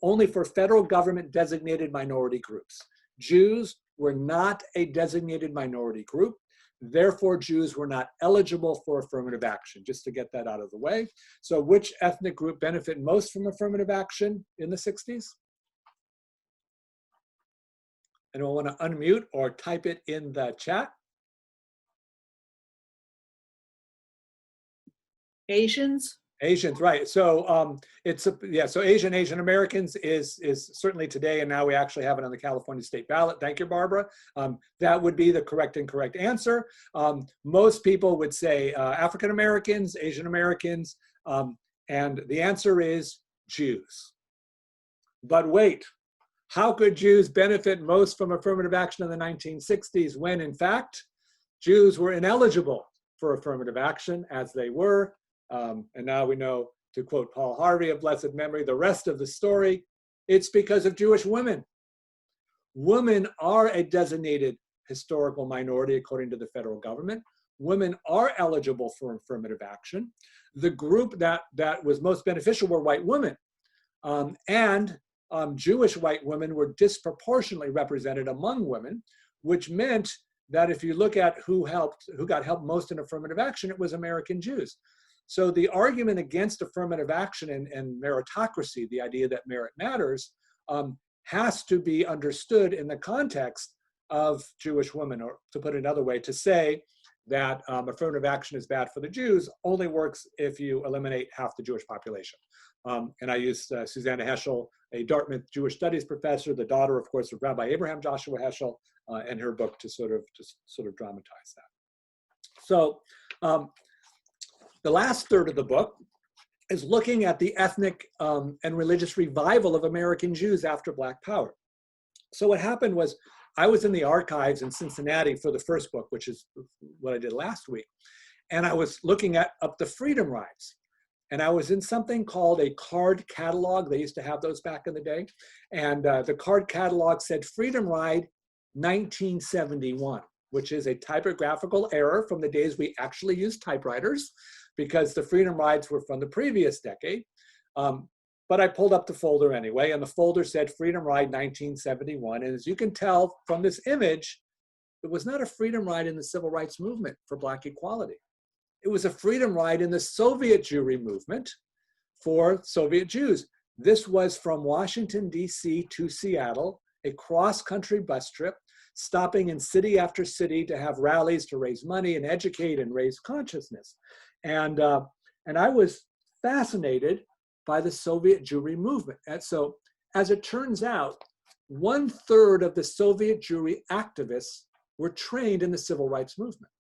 [SPEAKER 1] only for federal government designated minority groups. Jews were not a designated minority group. Therefore, Jews were not eligible for affirmative action, just to get that out of the way. So which ethnic group benefited most from affirmative action in the 60s? Anyone want to unmute or type it in the chat?
[SPEAKER 4] Asians?
[SPEAKER 1] Asians, right. So so Asian Americans is certainly today, and now we actually have it on the California state ballot. Thank you, Barbara. That would be the correct and correct answer. Most people would say African Americans, Asian Americans, and the answer is Jews. But wait, how could Jews benefit most from affirmative action in the 1960s when, in fact, Jews were ineligible for affirmative action, as they were? And now we know, to quote Paul Harvey of blessed memory, the rest of the story, it's because of Jewish women. Women are a designated historical minority according to the federal government. Women are eligible for affirmative action. The group that was most beneficial were white women. Jewish white women were disproportionately represented among women, which meant that if you look at who got help most in affirmative action, it was American Jews. So the argument against affirmative action and meritocracy, the idea that merit matters, has to be understood in the context of Jewish women, or to put it another way, to say that affirmative action is bad for the Jews only works if you eliminate half the Jewish population. And I used Susanna Heschel, a Dartmouth Jewish Studies professor, the daughter, of course, of Rabbi Abraham Joshua Heschel, and her book to sort of dramatize that. So the last third of the book is looking at the ethnic and religious revival of American Jews after Black Power. So what happened was, I was in the archives in Cincinnati for the first book, which is what I did last week. And I was looking up the freedom rides. And I was in something called a card catalog. They used to have those back in the day. And the card catalog said Freedom Ride 1971, which is a typographical error from the days we actually used typewriters, because the freedom rides were from the previous decade. But I pulled up the folder anyway, and the folder said Freedom Ride 1971. And as you can tell from this image, it was not a freedom ride in the civil rights movement for Black equality. It was a freedom ride in the Soviet Jewry movement for Soviet Jews. This was from Washington, D.C. to Seattle, a cross-country bus trip, stopping in city after city to have rallies to raise money and educate and raise consciousness. And I was fascinated by the Soviet Jewry movement. And so, as it turns out, 1/3 of the Soviet Jewry activists were trained in the civil rights movement.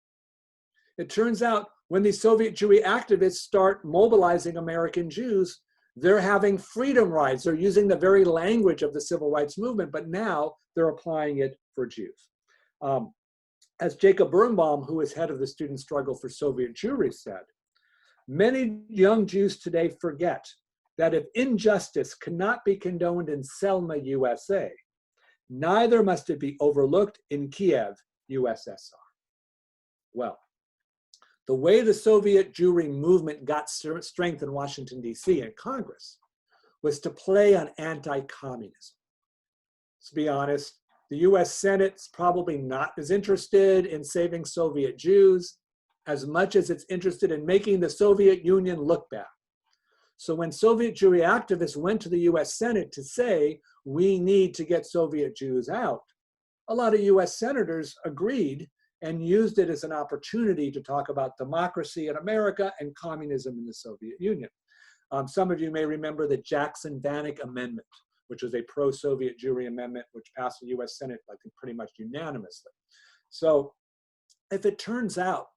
[SPEAKER 1] It turns out when these Soviet Jewry activists start mobilizing American Jews, they're having freedom rides. They're using the very language of the civil rights movement, but now they're applying it for Jews. As Jacob Birnbaum, who is head of the Student Struggle for Soviet Jewry, said, many young Jews today forget that if injustice cannot be condoned in Selma, USA, neither must it be overlooked in Kiev, USSR. Well, the way the Soviet Jewry movement got strength in Washington, D.C. and Congress was to play on anti-communism. To be honest, the US Senate's probably not as interested in saving Soviet Jews as much as it's interested in making the Soviet Union look bad. So when Soviet Jewry activists went to the US Senate to say, we need to get Soviet Jews out, a lot of US senators agreed and used it as an opportunity to talk about democracy in America and communism in the Soviet Union. Some of you may remember the Jackson-Vanik Amendment, which was a pro-Soviet Jewry amendment, which passed the US Senate, I think, pretty much unanimously. So if it turns out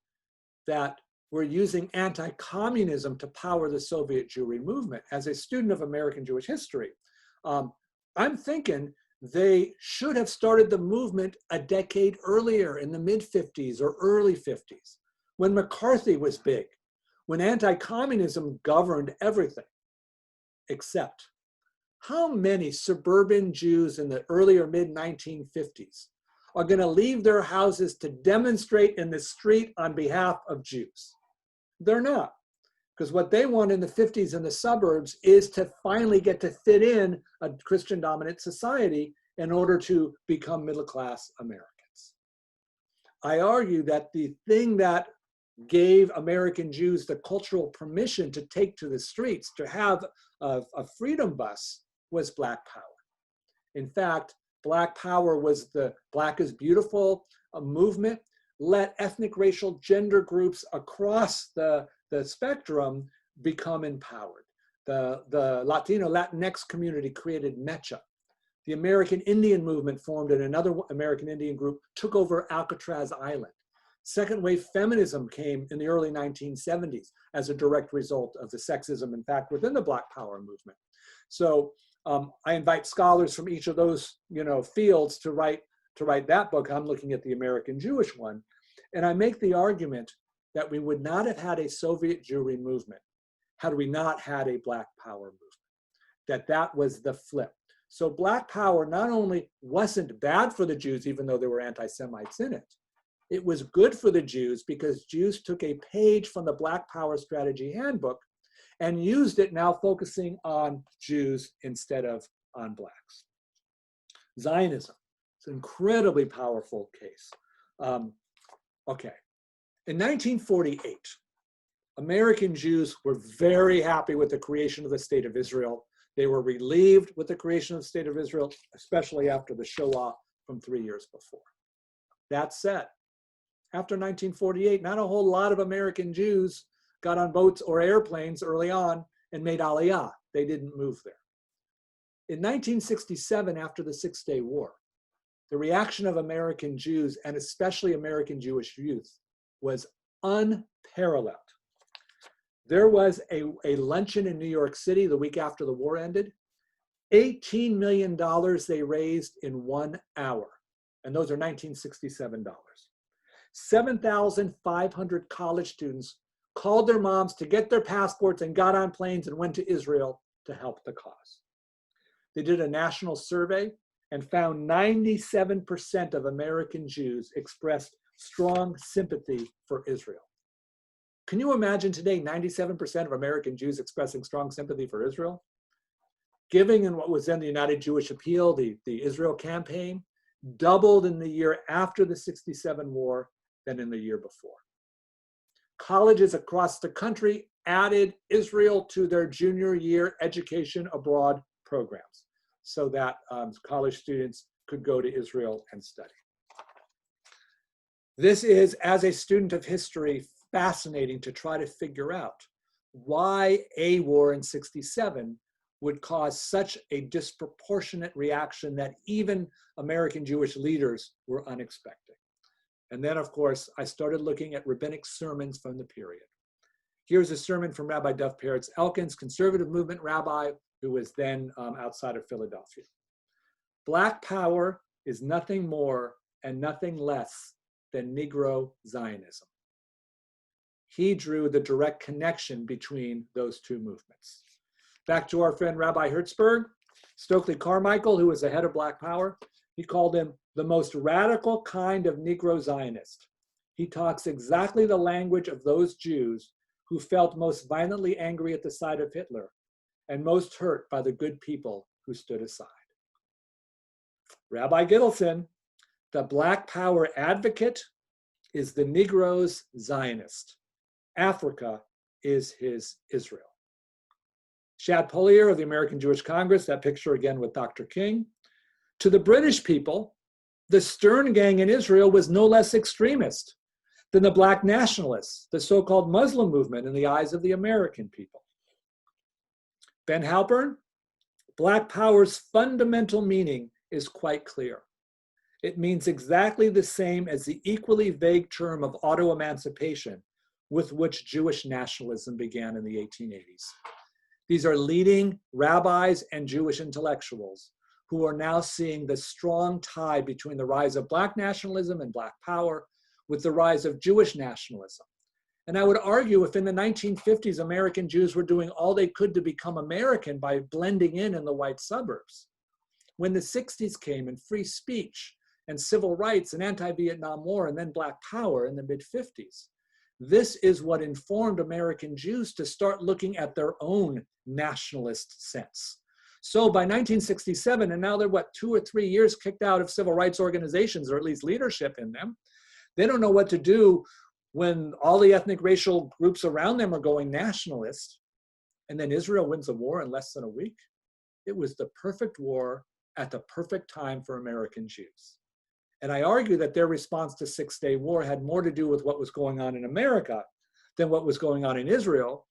[SPEAKER 1] that we're using anti-communism to power the Soviet Jewry movement, as a student of American Jewish history, I'm thinking they should have started the movement a decade earlier in the mid-50s or early 50s, when McCarthy was big, when anti-communism governed everything. Except, how many suburban Jews in the early or mid-1950s are going to leave their houses to demonstrate in the street on behalf of Jews? They're not. Because what they want in the 50s in the suburbs is to finally get to fit in a Christian dominant society in order to become middle-class Americans. I argue that the thing that gave American Jews the cultural permission to take to the streets, to have a freedom bus, was Black power. In fact, Black power was the Black is Beautiful movement, let ethnic, racial, gender groups across the spectrum become empowered. The Latino, Latinx community created Mecha. The American Indian movement formed, and another American Indian group took over Alcatraz Island. Second wave feminism came in the early 1970s as a direct result of the sexism, in fact, within the Black power movement. So I invite scholars from each of those, fields to write that book. I'm looking at the American Jewish one, and I make the argument that we would not have had a Soviet Jewry movement had we not had a Black power movement. That was the flip. So Black power not only wasn't bad for the Jews, even though there were anti-Semites in it, it was good for the Jews because Jews took a page from the Black Power Strategy Handbook and used it, now focusing on Jews instead of on Blacks. Zionism, it's an incredibly powerful case. Okay, in 1948, American Jews were very happy with the creation of the State of Israel. They were relieved with the creation of the State of Israel, especially after the Shoah from 3 years before. That said, after 1948, not a whole lot of American Jews got on boats or airplanes early on and made Aliyah. They didn't move there. In 1967, after the Six-Day War, the reaction of American Jews, and especially American Jewish youth, was unparalleled. There was a luncheon in New York City the week after the war ended. $18 million they raised in 1 hour. And those are $1967. 7,500 college students called their moms to get their passports and got on planes and went to Israel to help the cause. They did a national survey and found 97% of American Jews expressed strong sympathy for Israel. Can you imagine today 97% of American Jews expressing strong sympathy for Israel? Giving in what was then the United Jewish Appeal, the Israel campaign, doubled in the year after the '67 war than in the year before. Colleges across the country added Israel to their junior year education abroad programs so that college students could go to Israel and study. This is, as a student of history, fascinating to try to figure out why a war in '67 would cause such a disproportionate reaction that even American Jewish leaders were unexpecting. And then, of course, I started looking at rabbinic sermons from the period. Here's a sermon from Rabbi Duff Peretz Elkins, conservative movement rabbi, who was then outside of Philadelphia. Black power is nothing more and nothing less than Negro Zionism. He drew the direct connection between those two movements. Back to our friend Rabbi Hertzberg, Stokely Carmichael, who was the head of Black Power, he called him the most radical kind of Negro Zionist. He talks exactly the language of those Jews who felt most violently angry at the sight of Hitler and most hurt by the good people who stood aside. Rabbi Gittleson, the Black Power advocate, is the Negro's Zionist. Africa is his Israel. Shad Polier of the American Jewish Congress, that picture again with Dr. King. To the British people, the Stern Gang in Israel was no less extremist than the Black nationalists, the so-called Muslim movement in the eyes of the American people. Ben Halpern, Black Power's fundamental meaning is quite clear. It means exactly the same as the equally vague term of auto-emancipation with which Jewish nationalism began in the 1880s. These are leading rabbis and Jewish intellectuals who are now seeing the strong tie between the rise of Black nationalism and Black power with the rise of Jewish nationalism. And I would argue if in the 1950s, American Jews were doing all they could to become American by blending in the white suburbs, when the 60s came and free speech and civil rights and anti-Vietnam War and then Black power in the mid-50s, This is what informed American Jews to start looking at their own nationalist sense. So by 1967, and now they're what, 2 or 3 years kicked out of civil rights organizations, or at least leadership in them, they don't know what to do when all the ethnic racial groups around them are going nationalist. And then Israel wins a war in less than a week. It was the perfect war at the perfect time for American Jews. And I argue that their response to Six-Day War had more to do with what was going on in America than what was going on in Israel.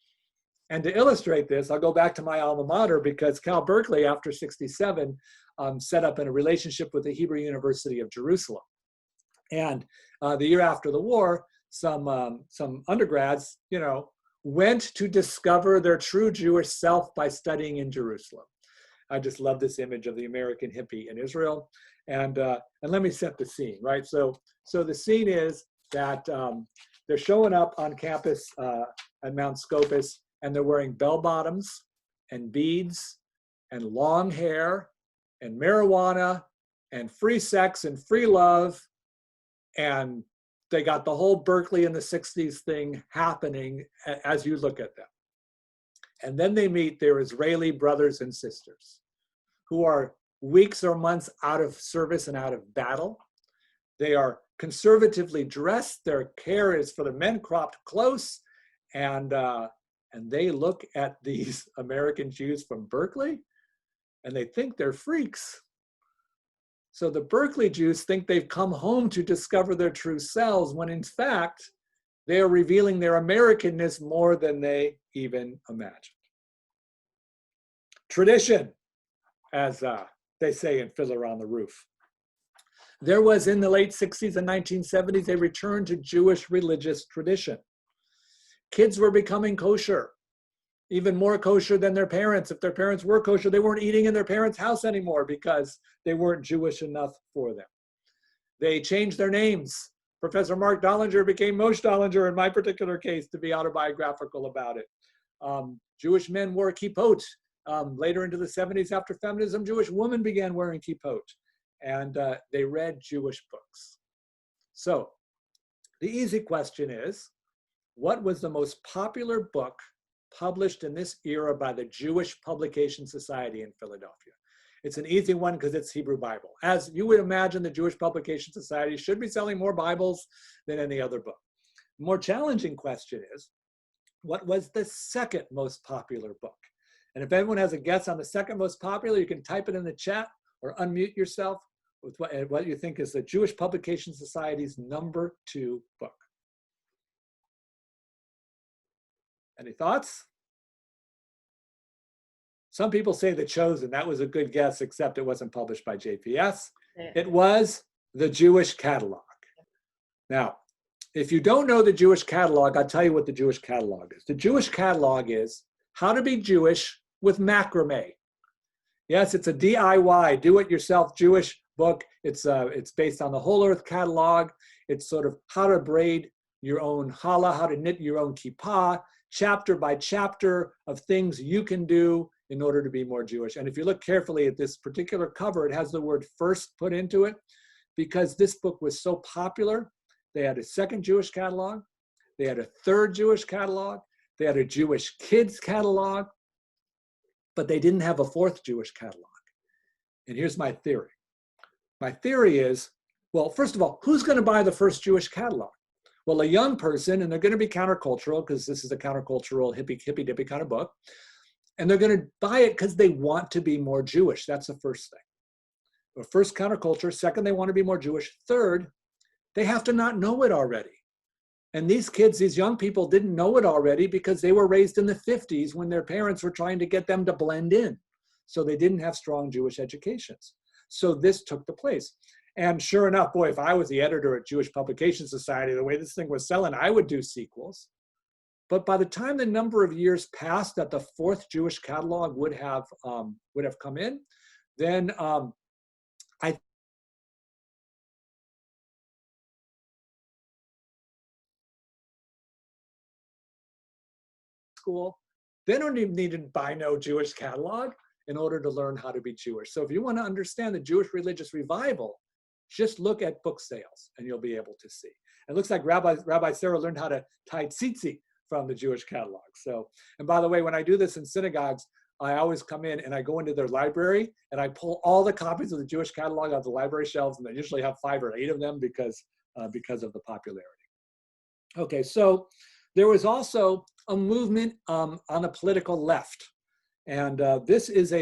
[SPEAKER 1] And to illustrate this, I'll go back to my alma mater, because Cal Berkeley, after 67, set up in a relationship with the Hebrew University of Jerusalem. And the year after the war, some undergrads, went to discover their true Jewish self by studying in Jerusalem. I just love this image of the American hippie in Israel. And let me set the scene, right? So the scene is that they're showing up on campus at Mount Scopus, and they're wearing bell bottoms and beads and long hair and marijuana and free sex and free love. And they got the whole Berkeley in the 60s thing happening as you look at them. And then they meet their Israeli brothers and sisters who are weeks or months out of service and out of battle. They are conservatively dressed. Their hair is for the men cropped close. And they look at these American Jews from Berkeley and they think they're freaks. So the Berkeley Jews think they've come home to discover their true selves, when in fact, they are revealing their Americanness more than they even imagined. Tradition, as they say in Fiddler on the Roof. There was, in the late 60s and 1970s, a return to Jewish religious tradition. Kids were becoming kosher, even more kosher than their parents. If their parents were kosher, they weren't eating in their parents' house anymore because they weren't Jewish enough for them. They changed their names. Professor Marc Dollinger became Moshe Dollinger in my particular case, to be autobiographical about it. Jewish men wore kippot. Later into the 70s, after feminism, Jewish women began wearing kippot. And they read Jewish books. So the easy question is, what was the most popular book published in this era by the Jewish Publication Society in Philadelphia? It's an easy one because it's Hebrew Bible. As you would imagine, the Jewish Publication Society should be selling more Bibles than any other book. The more challenging question is, what was the second most popular book? And if anyone has a guess on the second most popular, you can type it in the chat or unmute yourself with what you think is the Jewish Publication Society's #2 book. Any thoughts? Some people say The Chosen. That was a good guess, except it wasn't published by JPS. It was the Jewish Catalog. Now, if you don't know the Jewish Catalog, I'll tell you what the Jewish Catalog is. The Jewish Catalog is How to Be Jewish with Macrame. Yes, it's a DIY, do-it-yourself Jewish book. It's based on the Whole Earth Catalog. It's sort of how to braid your own challah, how to knit your own kippah, chapter by chapter of things you can do in order to be more Jewish. And if you look carefully at this particular cover, it has the word first put into it, because this book was so popular. They had a second Jewish catalog. They had a third Jewish catalog. They had a Jewish kids catalog, but they didn't have a fourth Jewish catalog. And here's my theory. My theory is, well, first of all, who's going to buy the first Jewish catalog? Well, a young person, and they're going to be countercultural because this is a countercultural hippy-dippy kind of book. And they're going to buy it because they want to be more Jewish. That's the first thing. Well, first, counterculture. Second, they want to be more Jewish. Third, they have to not know it already. And these kids, these young people didn't know it already because they were raised in the 50s when their parents were trying to get them to blend in. So they didn't have strong Jewish educations. So this took the place. And sure enough, boy, if I was the editor at Jewish Publication Society, the way this thing was selling, I would do sequels. But by the time the number of years passed that the fourth Jewish catalog would have come in, then school, they don't even need to buy no Jewish catalog in order to learn how to be Jewish. So if you want to understand the Jewish religious revival, Just look at book sales and you'll be able to see. It looks like Rabbi Sarah learned how to tie tzitzit from the Jewish catalog. So, and by the way, when I do this in synagogues, I always come in and I go into their library and I pull all the copies of the Jewish catalog out of the library shelves, and they usually have 5 or 8 of them because of the popularity. Okay, so there was also a movement on the political left, and this is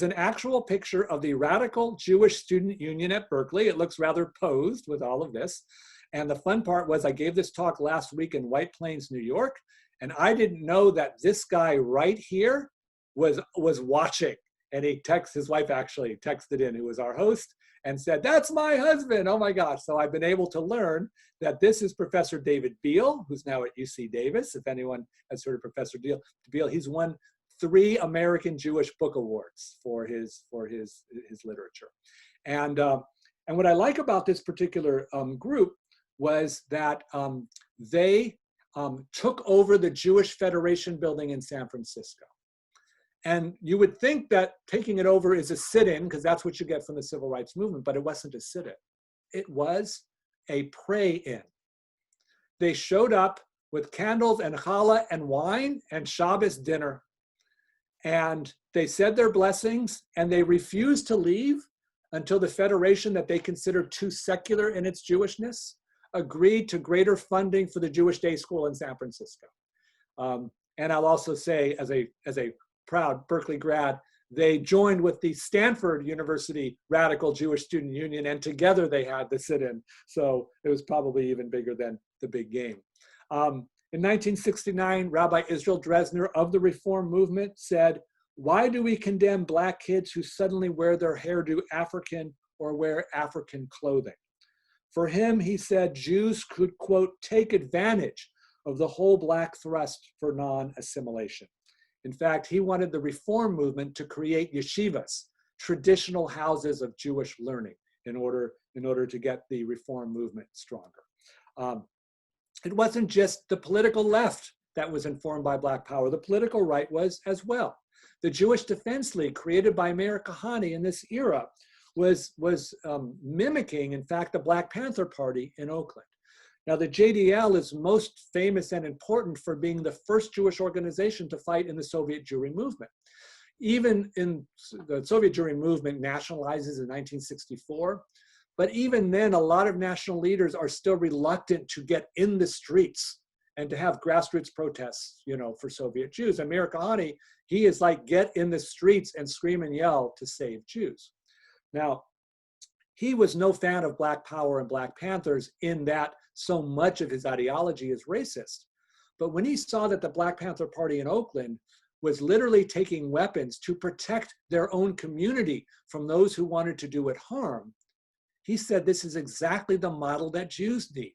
[SPEAKER 1] an actual picture of the Radical Jewish Student Union at Berkeley. It looks rather posed with all of this. And the fun part was I gave this talk last week in White Plains, New York, and I didn't know that this guy right here was watching. And his wife actually texted in, who was our host, and said, "That's my husband." Oh my gosh. So I've been able to learn that this is Professor David Beale, who's now at UC Davis. If anyone has heard of Professor Beale, he's won 3 American Jewish Book Awards for his literature. And what I like about this particular group was that they took over the Jewish Federation building in San Francisco. And you would think that taking it over is a sit-in, because that's what you get from the civil rights movement, but it wasn't a sit-in. It was a pray-in. They showed up with candles and challah and wine and Shabbos dinner. And they said their blessings, and they refused to leave until the Federation, that they considered too secular in its Jewishness, agreed to greater funding for the Jewish Day School in San Francisco. And I'll also say, as a proud Berkeley grad, they joined with the Stanford University Radical Jewish Student Union, and together they had the sit-in. So it was probably even bigger than the big game. In 1969, Rabbi Israel Dresner of the Reform movement said, "Why do we condemn Black kids who suddenly wear their hairdo African or wear African clothing?" For him, he said, Jews could, quote, take advantage of the whole Black thrust for non-assimilation. In fact, he wanted the Reform movement to create yeshivas, traditional houses of Jewish learning, in order to get the Reform movement stronger. It wasn't just the political left that was informed by Black power. The political right was as well. The Jewish Defense League, created by Meir Kahane in this era, was mimicking, in fact, the Black Panther Party in Oakland. Now, the JDL is most famous and important for being the first Jewish organization to fight in the Soviet Jewry movement. Even in the Soviet Jewry movement nationalizes in 1964, but even then, a lot of national leaders are still reluctant to get in the streets and to have grassroots protests, for Soviet Jews. And Meir Kahane, he is like, get in the streets and scream and yell to save Jews. Now, he was no fan of Black power and Black Panthers, in that so much of his ideology is racist. But when he saw that the Black Panther Party in Oakland was literally taking weapons to protect their own community from those who wanted to do it harm, he said this is exactly the model that Jews need.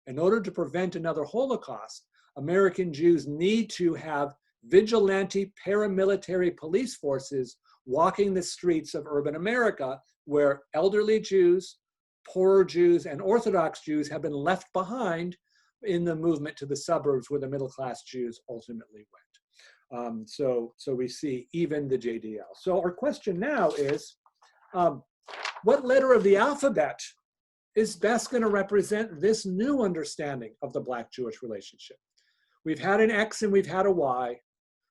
[SPEAKER 1] In order to prevent another Holocaust, American Jews need to have vigilante paramilitary police forces walking the streets of urban America, where elderly Jews, poorer Jews, and Orthodox Jews have been left behind in the movement to the suburbs, where the middle-class Jews ultimately went. So we see even the JDL. So our question now is, what letter of the alphabet is best going to represent this new understanding of the Black-Jewish relationship? We've had an X and we've had a Y.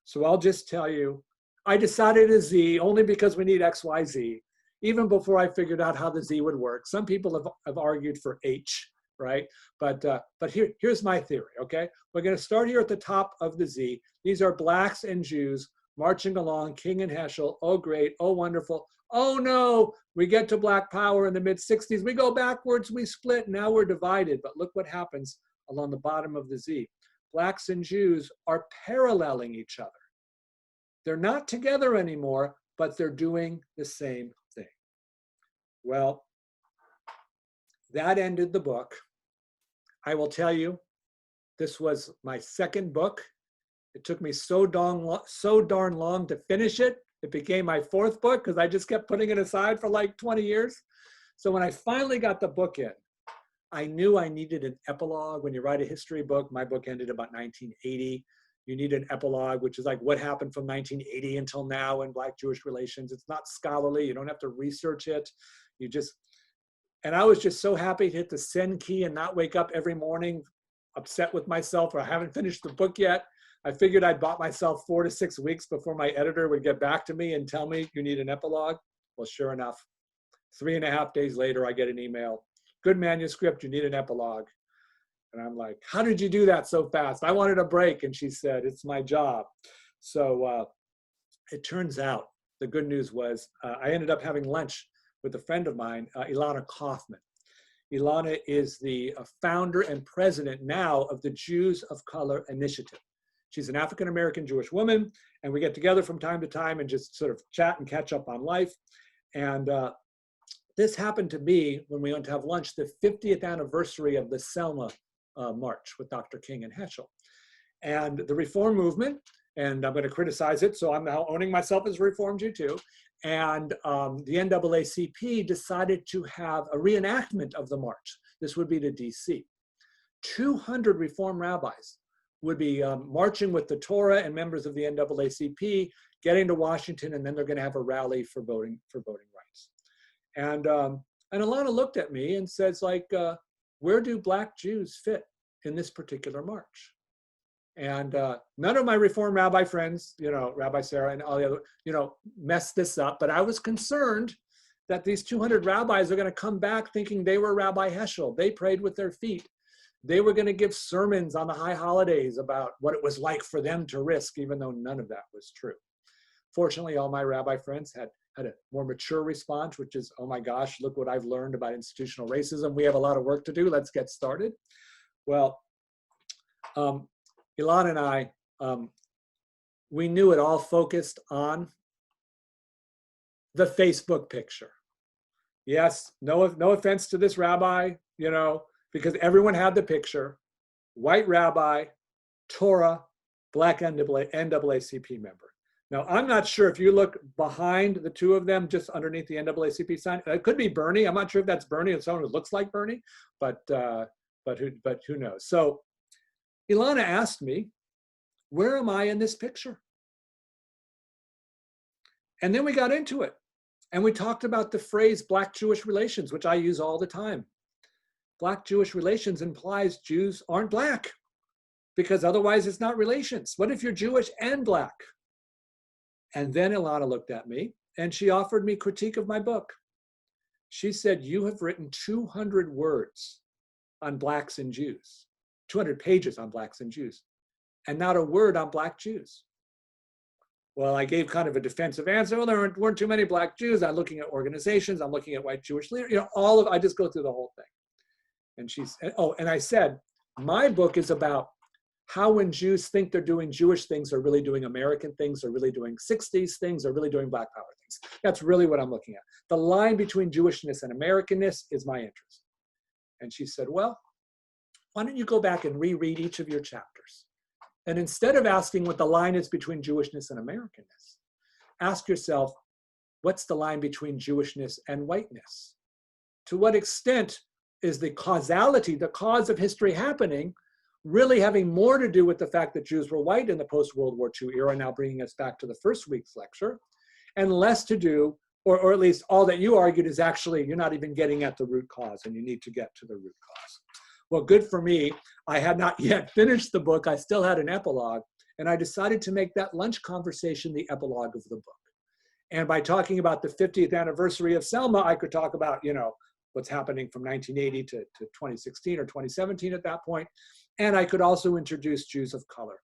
[SPEAKER 1] So I'll just tell you, I decided a Z only because we need X, Y, Z, even before I figured out how the Z would work. Some people have argued for H, right? But here's my theory, okay? We're going to start here at the top of the Z. These are Blacks and Jews marching along, King and Heschel. Oh, great. Oh, wonderful. Oh, no. We get to Black power in the mid-60s. We go backwards. We split. Now we're divided. But look what happens along the bottom of the Z. Blacks and Jews are paralleling each other. They're not together anymore, but they're doing the same thing. Well, that ended the book. I will tell you, this was my second book. It took me so darn long to finish it. It became my fourth book because I just kept putting it aside for like 20 years. So when I finally got the book in, I knew I needed an epilogue. When you write a history book, my book ended about 1980. You need an epilogue, which is like what happened from 1980 until now in Black-Jewish relations. It's not scholarly. You don't have to research it. You just, And I was just so happy to hit the send key and not wake up every morning upset with myself or I haven't finished the book yet. I figured I'd bought myself 4 to 6 weeks before my editor would get back to me and tell me you need an epilogue. Well, sure enough, 3.5 days later, I get an email. Good manuscript, you need an epilogue. And I'm like, how did you do that so fast? I wanted a break. And she said, it's my job. So it turns out the good news was I ended up having lunch with a friend of mine, Ilana Kaufman. Ilana is the founder and president now of the Jews of Color Initiative. She's an African-American Jewish woman, and we get together from time to time and just sort of chat and catch up on life. And this happened to be, when we went to have lunch, the 50th anniversary of the Selma March with Dr. King and Heschel. And the Reform movement, and I'm going to criticize it, so I'm now owning myself as a Reform Jew too, and the NAACP decided to have a reenactment of the march. This would be to DC. 200 Reform rabbis would be marching with the Torah and members of the NAACP, getting to Washington, and then they're going to have a rally for voting rights. And Ilana looked at me and says, like, where do Black Jews fit in this particular march? And none of my Reform rabbi friends, you know, Rabbi Sarah and all the other, you know, messed this up. But I was concerned that these 200 rabbis are going to come back thinking they were Rabbi Heschel. They prayed with their feet. They were going to give sermons on the high holidays about what it was like for them to risk, even though none of that was true. Fortunately, all my rabbi friends had a more mature response, which is, oh my gosh, look what I've learned about institutional racism. We have a lot of work to do. Let's get started. Well, Ilana and I, we knew it all focused on the Facebook picture. Yes, no offense to this rabbi, you know, because everyone had the picture, white rabbi, Torah, Black NAACP member. Now, I'm not sure if you look behind the two of them, just underneath the NAACP sign, it could be Bernie. I'm not sure if that's Bernie and someone who looks like Bernie, but who knows? So Ilana asked me, where am I in this picture? And then we got into it. And we talked about the phrase Black-Jewish relations, which I use all the time. Black-Jewish relations implies Jews aren't Black, because otherwise it's not relations. What if you're Jewish and Black? And then Ilana looked at me and she offered me critique of my book. She said, you have written 200 words on Blacks and Jews, 200 pages on Blacks and Jews, and not a word on Black Jews. Well, I gave kind of a defensive answer. Well, there weren't too many Black Jews. I'm looking at organizations. I'm looking at white Jewish leaders. You know, I just go through the whole thing. And she's, oh, and I said, my book is about how when Jews think they're doing Jewish things, they're really doing American things, they're really doing 60s things, they're really doing Black power things. That's really what I'm looking at. The line between Jewishness and Americanness is my interest. And she said, well, why don't you go back and reread each of your chapters? And instead of asking what the line is between Jewishness and Americanness, ask yourself, what's the line between Jewishness and whiteness? To what extent is the causality, the cause of history happening, really having more to do with the fact that Jews were white in the post-World War II era, now bringing us back to the first week's lecture, and less to do, or at least all that you argued is actually, you're not even getting at the root cause, and you need to get to the root cause. Well, good for me. I had not yet finished the book. I still had an epilogue, and I decided to make that lunch conversation the epilogue of the book. And by talking about the 50th anniversary of Selma, I could talk about, you know, what's happening from 1980 to 2016 or 2017 at that point. And I could also introduce Jews of color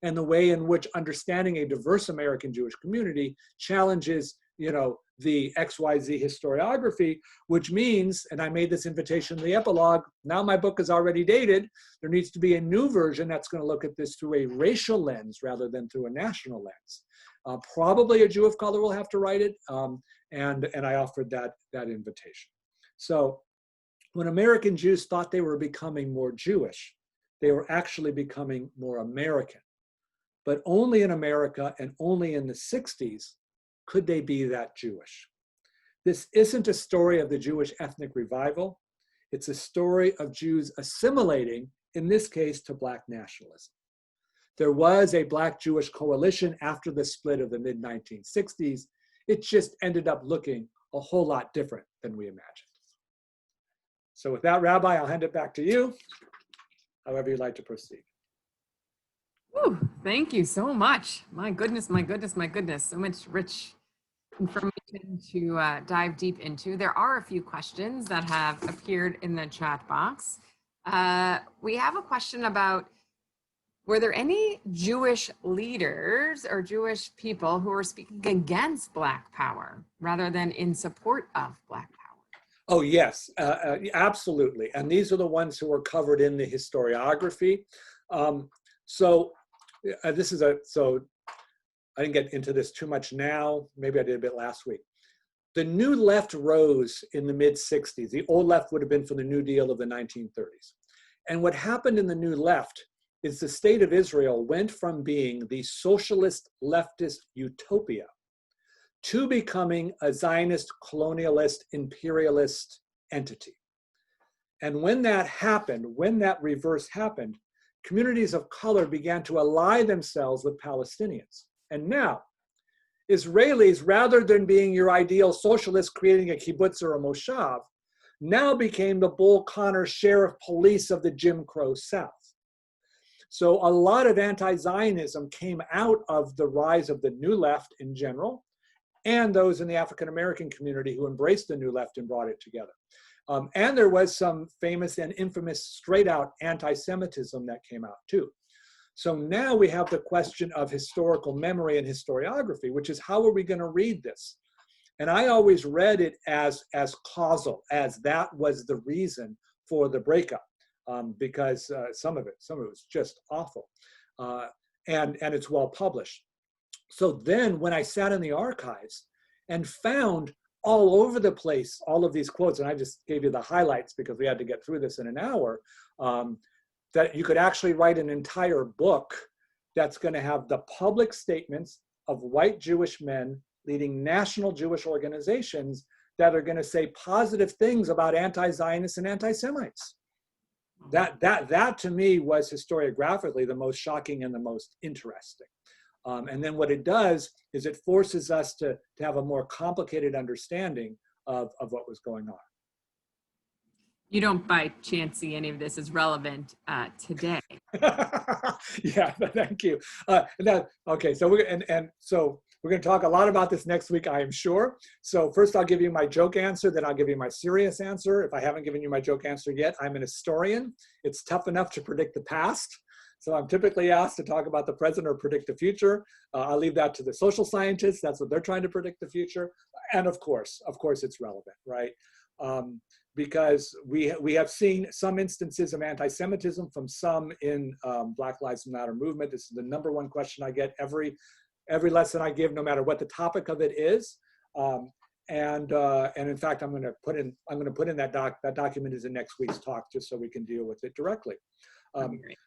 [SPEAKER 1] and the way in which understanding a diverse American Jewish community challenges, you know, the XYZ historiography, which means, and I made this invitation in the epilogue, now my book is already dated, there needs to be a new version that's going to look at this through a racial lens rather than through a national lens. Probably a Jew of color will have to write it, and I offered that invitation. So when American Jews thought they were becoming more Jewish, they were actually becoming more American. But only in America and only in the 60s could they be that Jewish. This isn't a story of the Jewish ethnic revival. It's a story of Jews assimilating, in this case, to Black nationalism. There was a Black Jewish coalition after the split of the mid-1960s. It just ended up looking a whole lot different than we imagined. So with that, Rabbi, I'll hand it back to you, however you'd like to proceed.
[SPEAKER 4] Whew, thank you so much. My goodness, my goodness, my goodness. So much rich information to dive deep into. There are a few questions that have appeared in the chat box. We have a question about, were there any Jewish leaders or Jewish people who were speaking against Black Power rather than in support of Black Power?
[SPEAKER 1] Oh, yes, absolutely. And these are the ones who were covered in the historiography. So I didn't get into this too much now. Maybe I did a bit last week. The New Left rose in the mid-60s. The Old Left would have been for the New Deal of the 1930s. And what happened in the New Left is the state of Israel went from being the socialist leftist utopia to becoming a Zionist, colonialist, imperialist entity. And when that happened, when that reverse happened, communities of color began to ally themselves with Palestinians. And now, Israelis, rather than being your ideal socialist creating a kibbutz or a moshav, now became the Bull Connor sheriff police of the Jim Crow South. So a lot of anti-Zionism came out of the rise of the New Left in general, and those in the African-American community who embraced the New Left and brought it together. And there was some famous and infamous straight-out anti-Semitism that came out too. So now we have the question of historical memory and historiography, which is how are we going to read this? And I always read it as causal, as that was the reason for the breakup, because some of it was just awful, and it's well published. So then when I sat in the archives and found all over the place all of these quotes, and I just gave you the highlights because we had to get through this in an hour, that you could actually write an entire book that's going to have the public statements of white Jewish men leading national Jewish organizations that are going to say positive things about anti-Zionists and anti-Semites. That to me was historiographically the most shocking and the most interesting. And then what it does is it forces us to have a more complicated understanding of what was going on.
[SPEAKER 4] You don't by chance see any of this as relevant today?
[SPEAKER 1] Yeah, thank you. Okay, so we're going to talk a lot about this next week, I am sure. So first I'll give you my joke answer, then I'll give you my serious answer. If I haven't given you my joke answer yet, I'm an historian. It's tough enough to predict the past. So I'm typically asked to talk about the present or predict the future. I'll leave that to the social scientists. That's what they're trying to predict the future. And of course it's relevant, right? Because we have seen some instances of anti-Semitism from some in Black Lives Matter movement. This is the #1 question I get every lesson I give, no matter what the topic of it is. And in fact, I'm going to put in that document is in next week's talk, just so we can deal with it directly.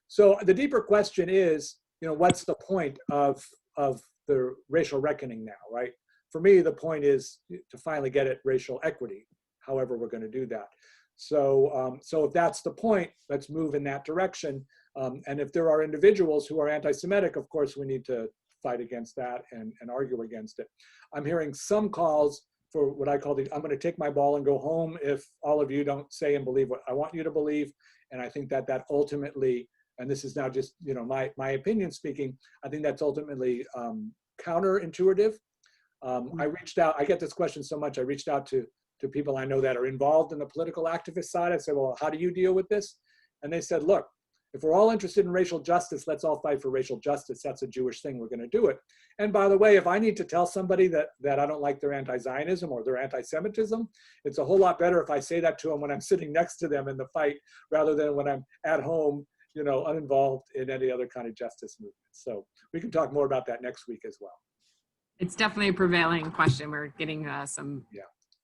[SPEAKER 1] So the deeper question is, what's the point of the racial reckoning now, right? For me, the point is to finally get at racial equity, however we're going to do that. So if that's the point, let's move in that direction. And if there are individuals who are anti-Semitic, of course, we need to fight against that and argue against it. I'm hearing some calls for what I call I'm going to take my ball and go home if all of you don't say and believe what I want you to believe. And I think that ultimately, and this is now just my opinion speaking, I think that's ultimately counterintuitive. I reached out, I get this question so much, I reached out to people I know that are involved in the political activist side. I said, well, how do you deal with this? And they said, look, if we're all interested in racial justice, let's all fight for racial justice. That's a Jewish thing, we're going to do it. And by the way, if I need to tell somebody that I don't like their anti-Zionism or their anti-Semitism, it's a whole lot better if I say that to them when I'm sitting next to them in the fight, rather than when I'm at home, uninvolved in any other kind of justice movement. So we can talk more about that next week as well.
[SPEAKER 4] It's definitely a prevailing question. We're getting some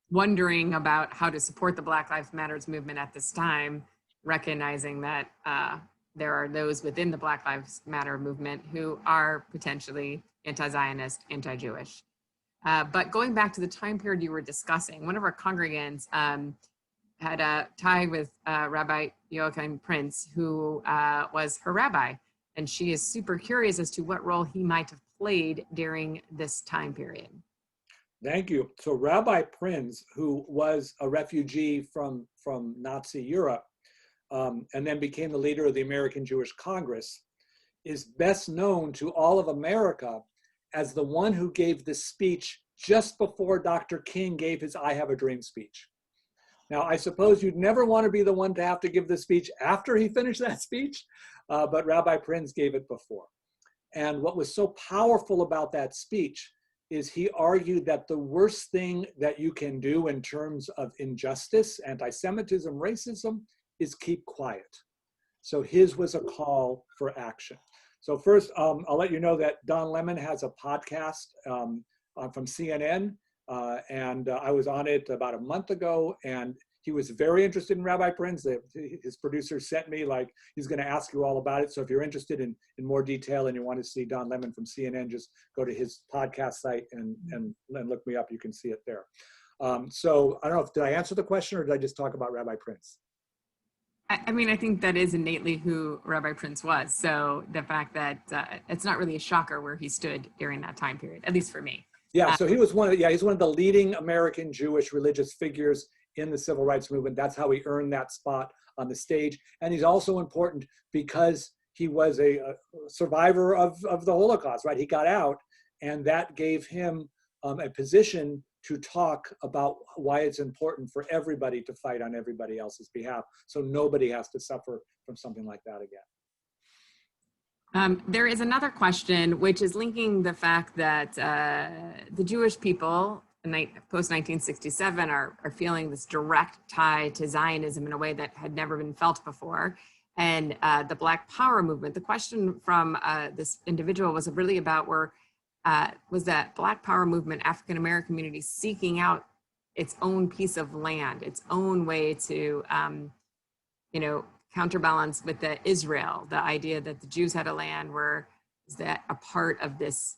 [SPEAKER 4] wondering about how to support the Black Lives Matters movement at this time, recognizing that there are those within the Black Lives Matter movement who are potentially anti-Zionist, anti-Jewish. But going back to the time period you were discussing, one of our congregants had a tie with Rabbi Joachim Prince, who was her rabbi. And she is super curious as to what role he might have played during this time period.
[SPEAKER 1] Thank you. So Rabbi Prinz, who was a refugee from Nazi Europe, and then became the leader of the American Jewish Congress, is best known to all of America as the one who gave this speech just before Dr. King gave his I Have a Dream speech. Now, I suppose you'd never want to be the one to have to give the speech after he finished that speech, but Rabbi Prinz gave it before. And what was so powerful about that speech is he argued that the worst thing that you can do in terms of injustice, anti-Semitism, racism, is keep quiet. So his was a call for action. So first, I'll let you know that Don Lemon has a podcast from CNN, and I was on it about a month ago, and he was very interested in Rabbi Prinz. His producer sent me, like, he's going to ask you all about it. So if you're interested in more detail and you want to see Don Lemon from CNN, just go to his podcast site and look me up. You can see it there. So I don't know, did I answer the question or did I just talk about Rabbi Prinz?
[SPEAKER 4] I mean, I think that is innately who Rabbi Prinz was. So the fact that it's not really a shocker where he stood during that time period, at least for me.
[SPEAKER 1] Yeah, so he was he's one of the leading American Jewish religious figures in the civil rights movement. That's how he earned that spot on the stage. And he's also important because he was a survivor of the Holocaust, right? He got out, and that gave him a position to talk about why it's important for everybody to fight on everybody else's behalf, so nobody has to suffer from something like that again.
[SPEAKER 4] There is another question, which is linking the fact that the Jewish people post-1967 are feeling this direct tie to Zionism in a way that had never been felt before. And the Black Power movement, the question from this individual was really about was that Black Power movement, African-American community seeking out its own piece of land, its own way to, counterbalance with the Israel, the idea that the Jews had a land is that a part of this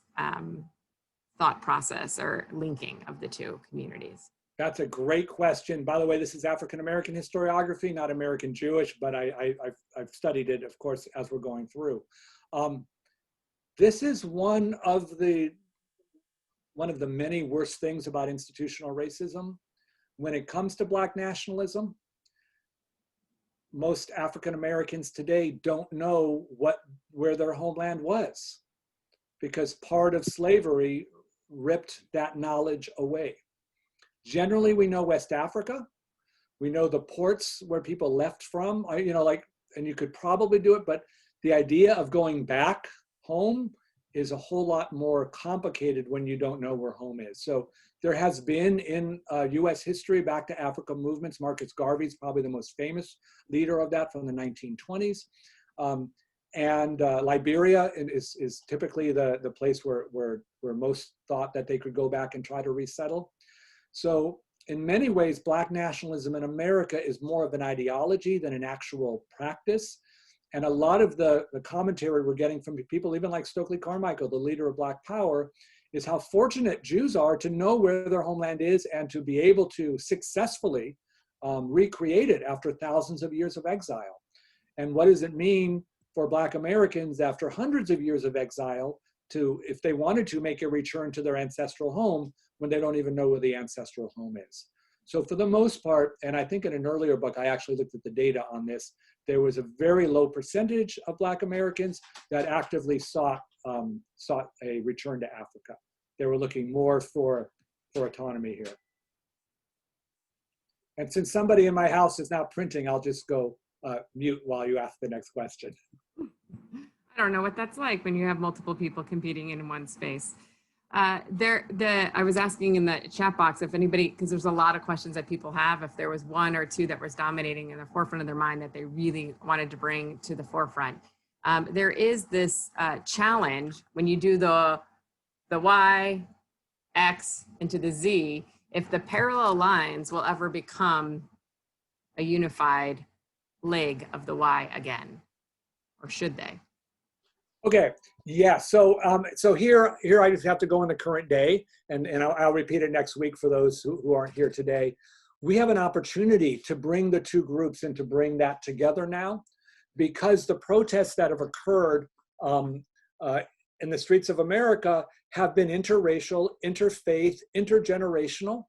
[SPEAKER 4] thought process or linking of the two communities?
[SPEAKER 1] That's a great question. By the way, this is African-American historiography, not American Jewish, but I've studied it, of course, as we're going through. This is one of the many worst things about institutional racism. When it comes to Black nationalism, most African Americans today don't know where their homeland was, because part of slavery ripped that knowledge away. Generally, we know West Africa. We know the ports where people left from, and you could probably do it, but the idea of going back home is a whole lot more complicated when you don't know where home is. So there has been in US history back to Africa movements. Marcus Garvey is probably the most famous leader of that from the 1920s. And Liberia is typically the place where most thought that they could go back and try to resettle. So in many ways, Black nationalism in America is more of an ideology than an actual practice. And a lot of the commentary we're getting from people, even like Stokely Carmichael, the leader of Black Power, is how fortunate Jews are to know where their homeland is and to be able to successfully recreate it after thousands of years of exile. And what does it mean for Black Americans after hundreds of years of exile to, if they wanted to, make a return to their ancestral home when they don't even know where the ancestral home is? So for the most part, and I think in an earlier book, I actually looked at the data on this, there was a very low percentage of Black Americans that actively sought a return to Africa. They were looking more for autonomy here. And since somebody in my house is now printing, I'll just go mute while you ask the next question.
[SPEAKER 4] I don't know what that's like when you have multiple people competing in one space. I was asking in the chat box if anybody, because there's a lot of questions that people have, if there was one or two that was dominating in the forefront of their mind that they really wanted to bring to the forefront. There is this challenge when you do the Y, X into the Z, if the parallel lines will ever become a unified leg of the Y again, or should they?
[SPEAKER 1] Okay, yeah, so here I just have to go in the current day, and I'll repeat it next week for those who aren't here today. We have an opportunity to bring the two groups and to bring that together now, because the protests that have occurred in the streets of America have been interracial, interfaith, intergenerational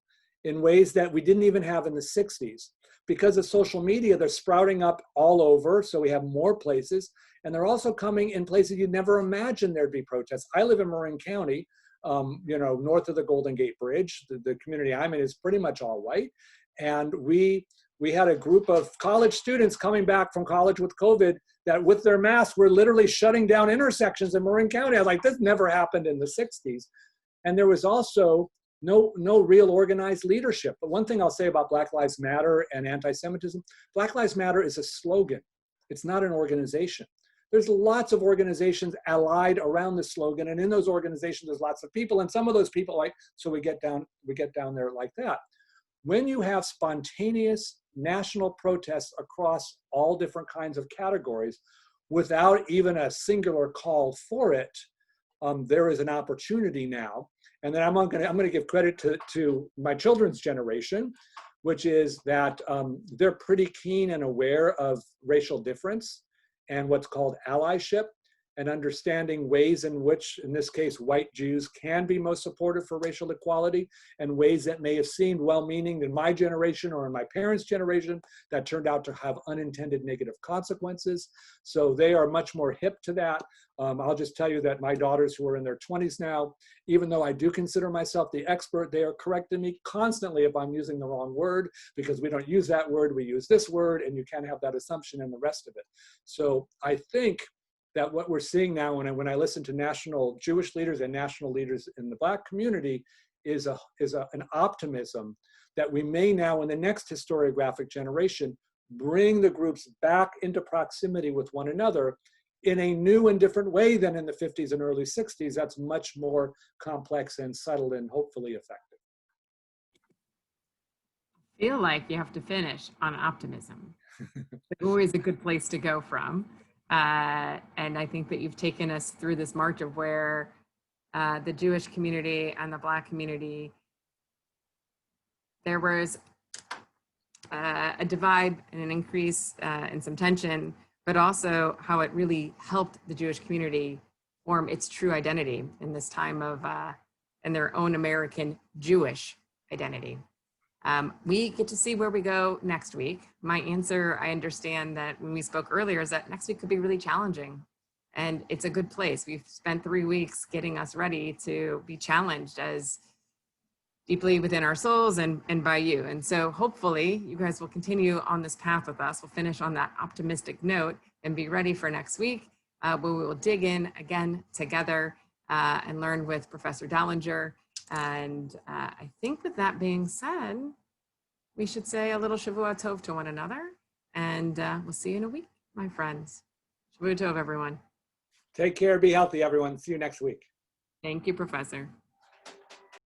[SPEAKER 1] in ways that we didn't even have in the 60s. Because of social media, they're sprouting up all over, so we have more places, and they're also coming in places you'd never imagine there'd be protests. I live in Marin County, you know, north of the Golden Gate Bridge. The community I'm in is pretty much all white, and we had a group of college students coming back from college with COVID that with their masks were literally shutting down intersections in Marin County. I was like, this never happened in the 60s. And there was also no real organized leadership. But one thing I'll say about Black Lives Matter and anti-Semitism, Black Lives Matter is a slogan. It's not an organization. There's lots of organizations allied around the slogan, and in those organizations, there's lots of people, and some of those people like, so we get down there like that. When you have spontaneous national protests across all different kinds of categories without even a singular call for it, there is an opportunity now. And then I'm going to give credit to my children's generation, which is that they're pretty keen and aware of racial difference and what's called allyship, and understanding ways in which, in this case, white Jews can be most supportive for racial equality, and ways that may have seemed well-meaning in my generation or in my parents' generation that turned out to have unintended negative consequences. So they are much more hip to that. I'll just tell you that my daughters, who are in their 20s now, even though I do consider myself the expert, they are correcting me constantly if I'm using the wrong word, because we don't use that word, we use this word, and you can't have that assumption in the rest of it. So I think that what we're seeing now, when I listen to national Jewish leaders and national leaders in the Black community, is an optimism that we may now, in the next historiographic generation, bring the groups back into proximity with one another in a new and different way than in the 50s and early 60s. That's much more complex and subtle and hopefully effective.
[SPEAKER 4] I feel like you have to finish on optimism. It's always a good place to go from. And I think that you've taken us through this march of where the Jewish community and the Black community, there was a divide and an increase in some tension, but also how it really helped the Jewish community form its true identity in this time of, in their own American Jewish identity. We get to see where we go next week. My answer, I understand that when we spoke earlier, is that next week could be really challenging. And it's a good place. We've spent 3 weeks getting us ready to be challenged as deeply within our souls and by you. And so hopefully you guys will continue on this path with us. We'll finish on that optimistic note and be ready for next week, where we will dig in again together and learn with Professor Dallinger. And I think with that being said, we should say a little Shavua Tov to one another, and we'll see you in a week, my friends. Shavua Tov, everyone.
[SPEAKER 1] Take care, be healthy, everyone. See you next week.
[SPEAKER 4] Thank you, Professor.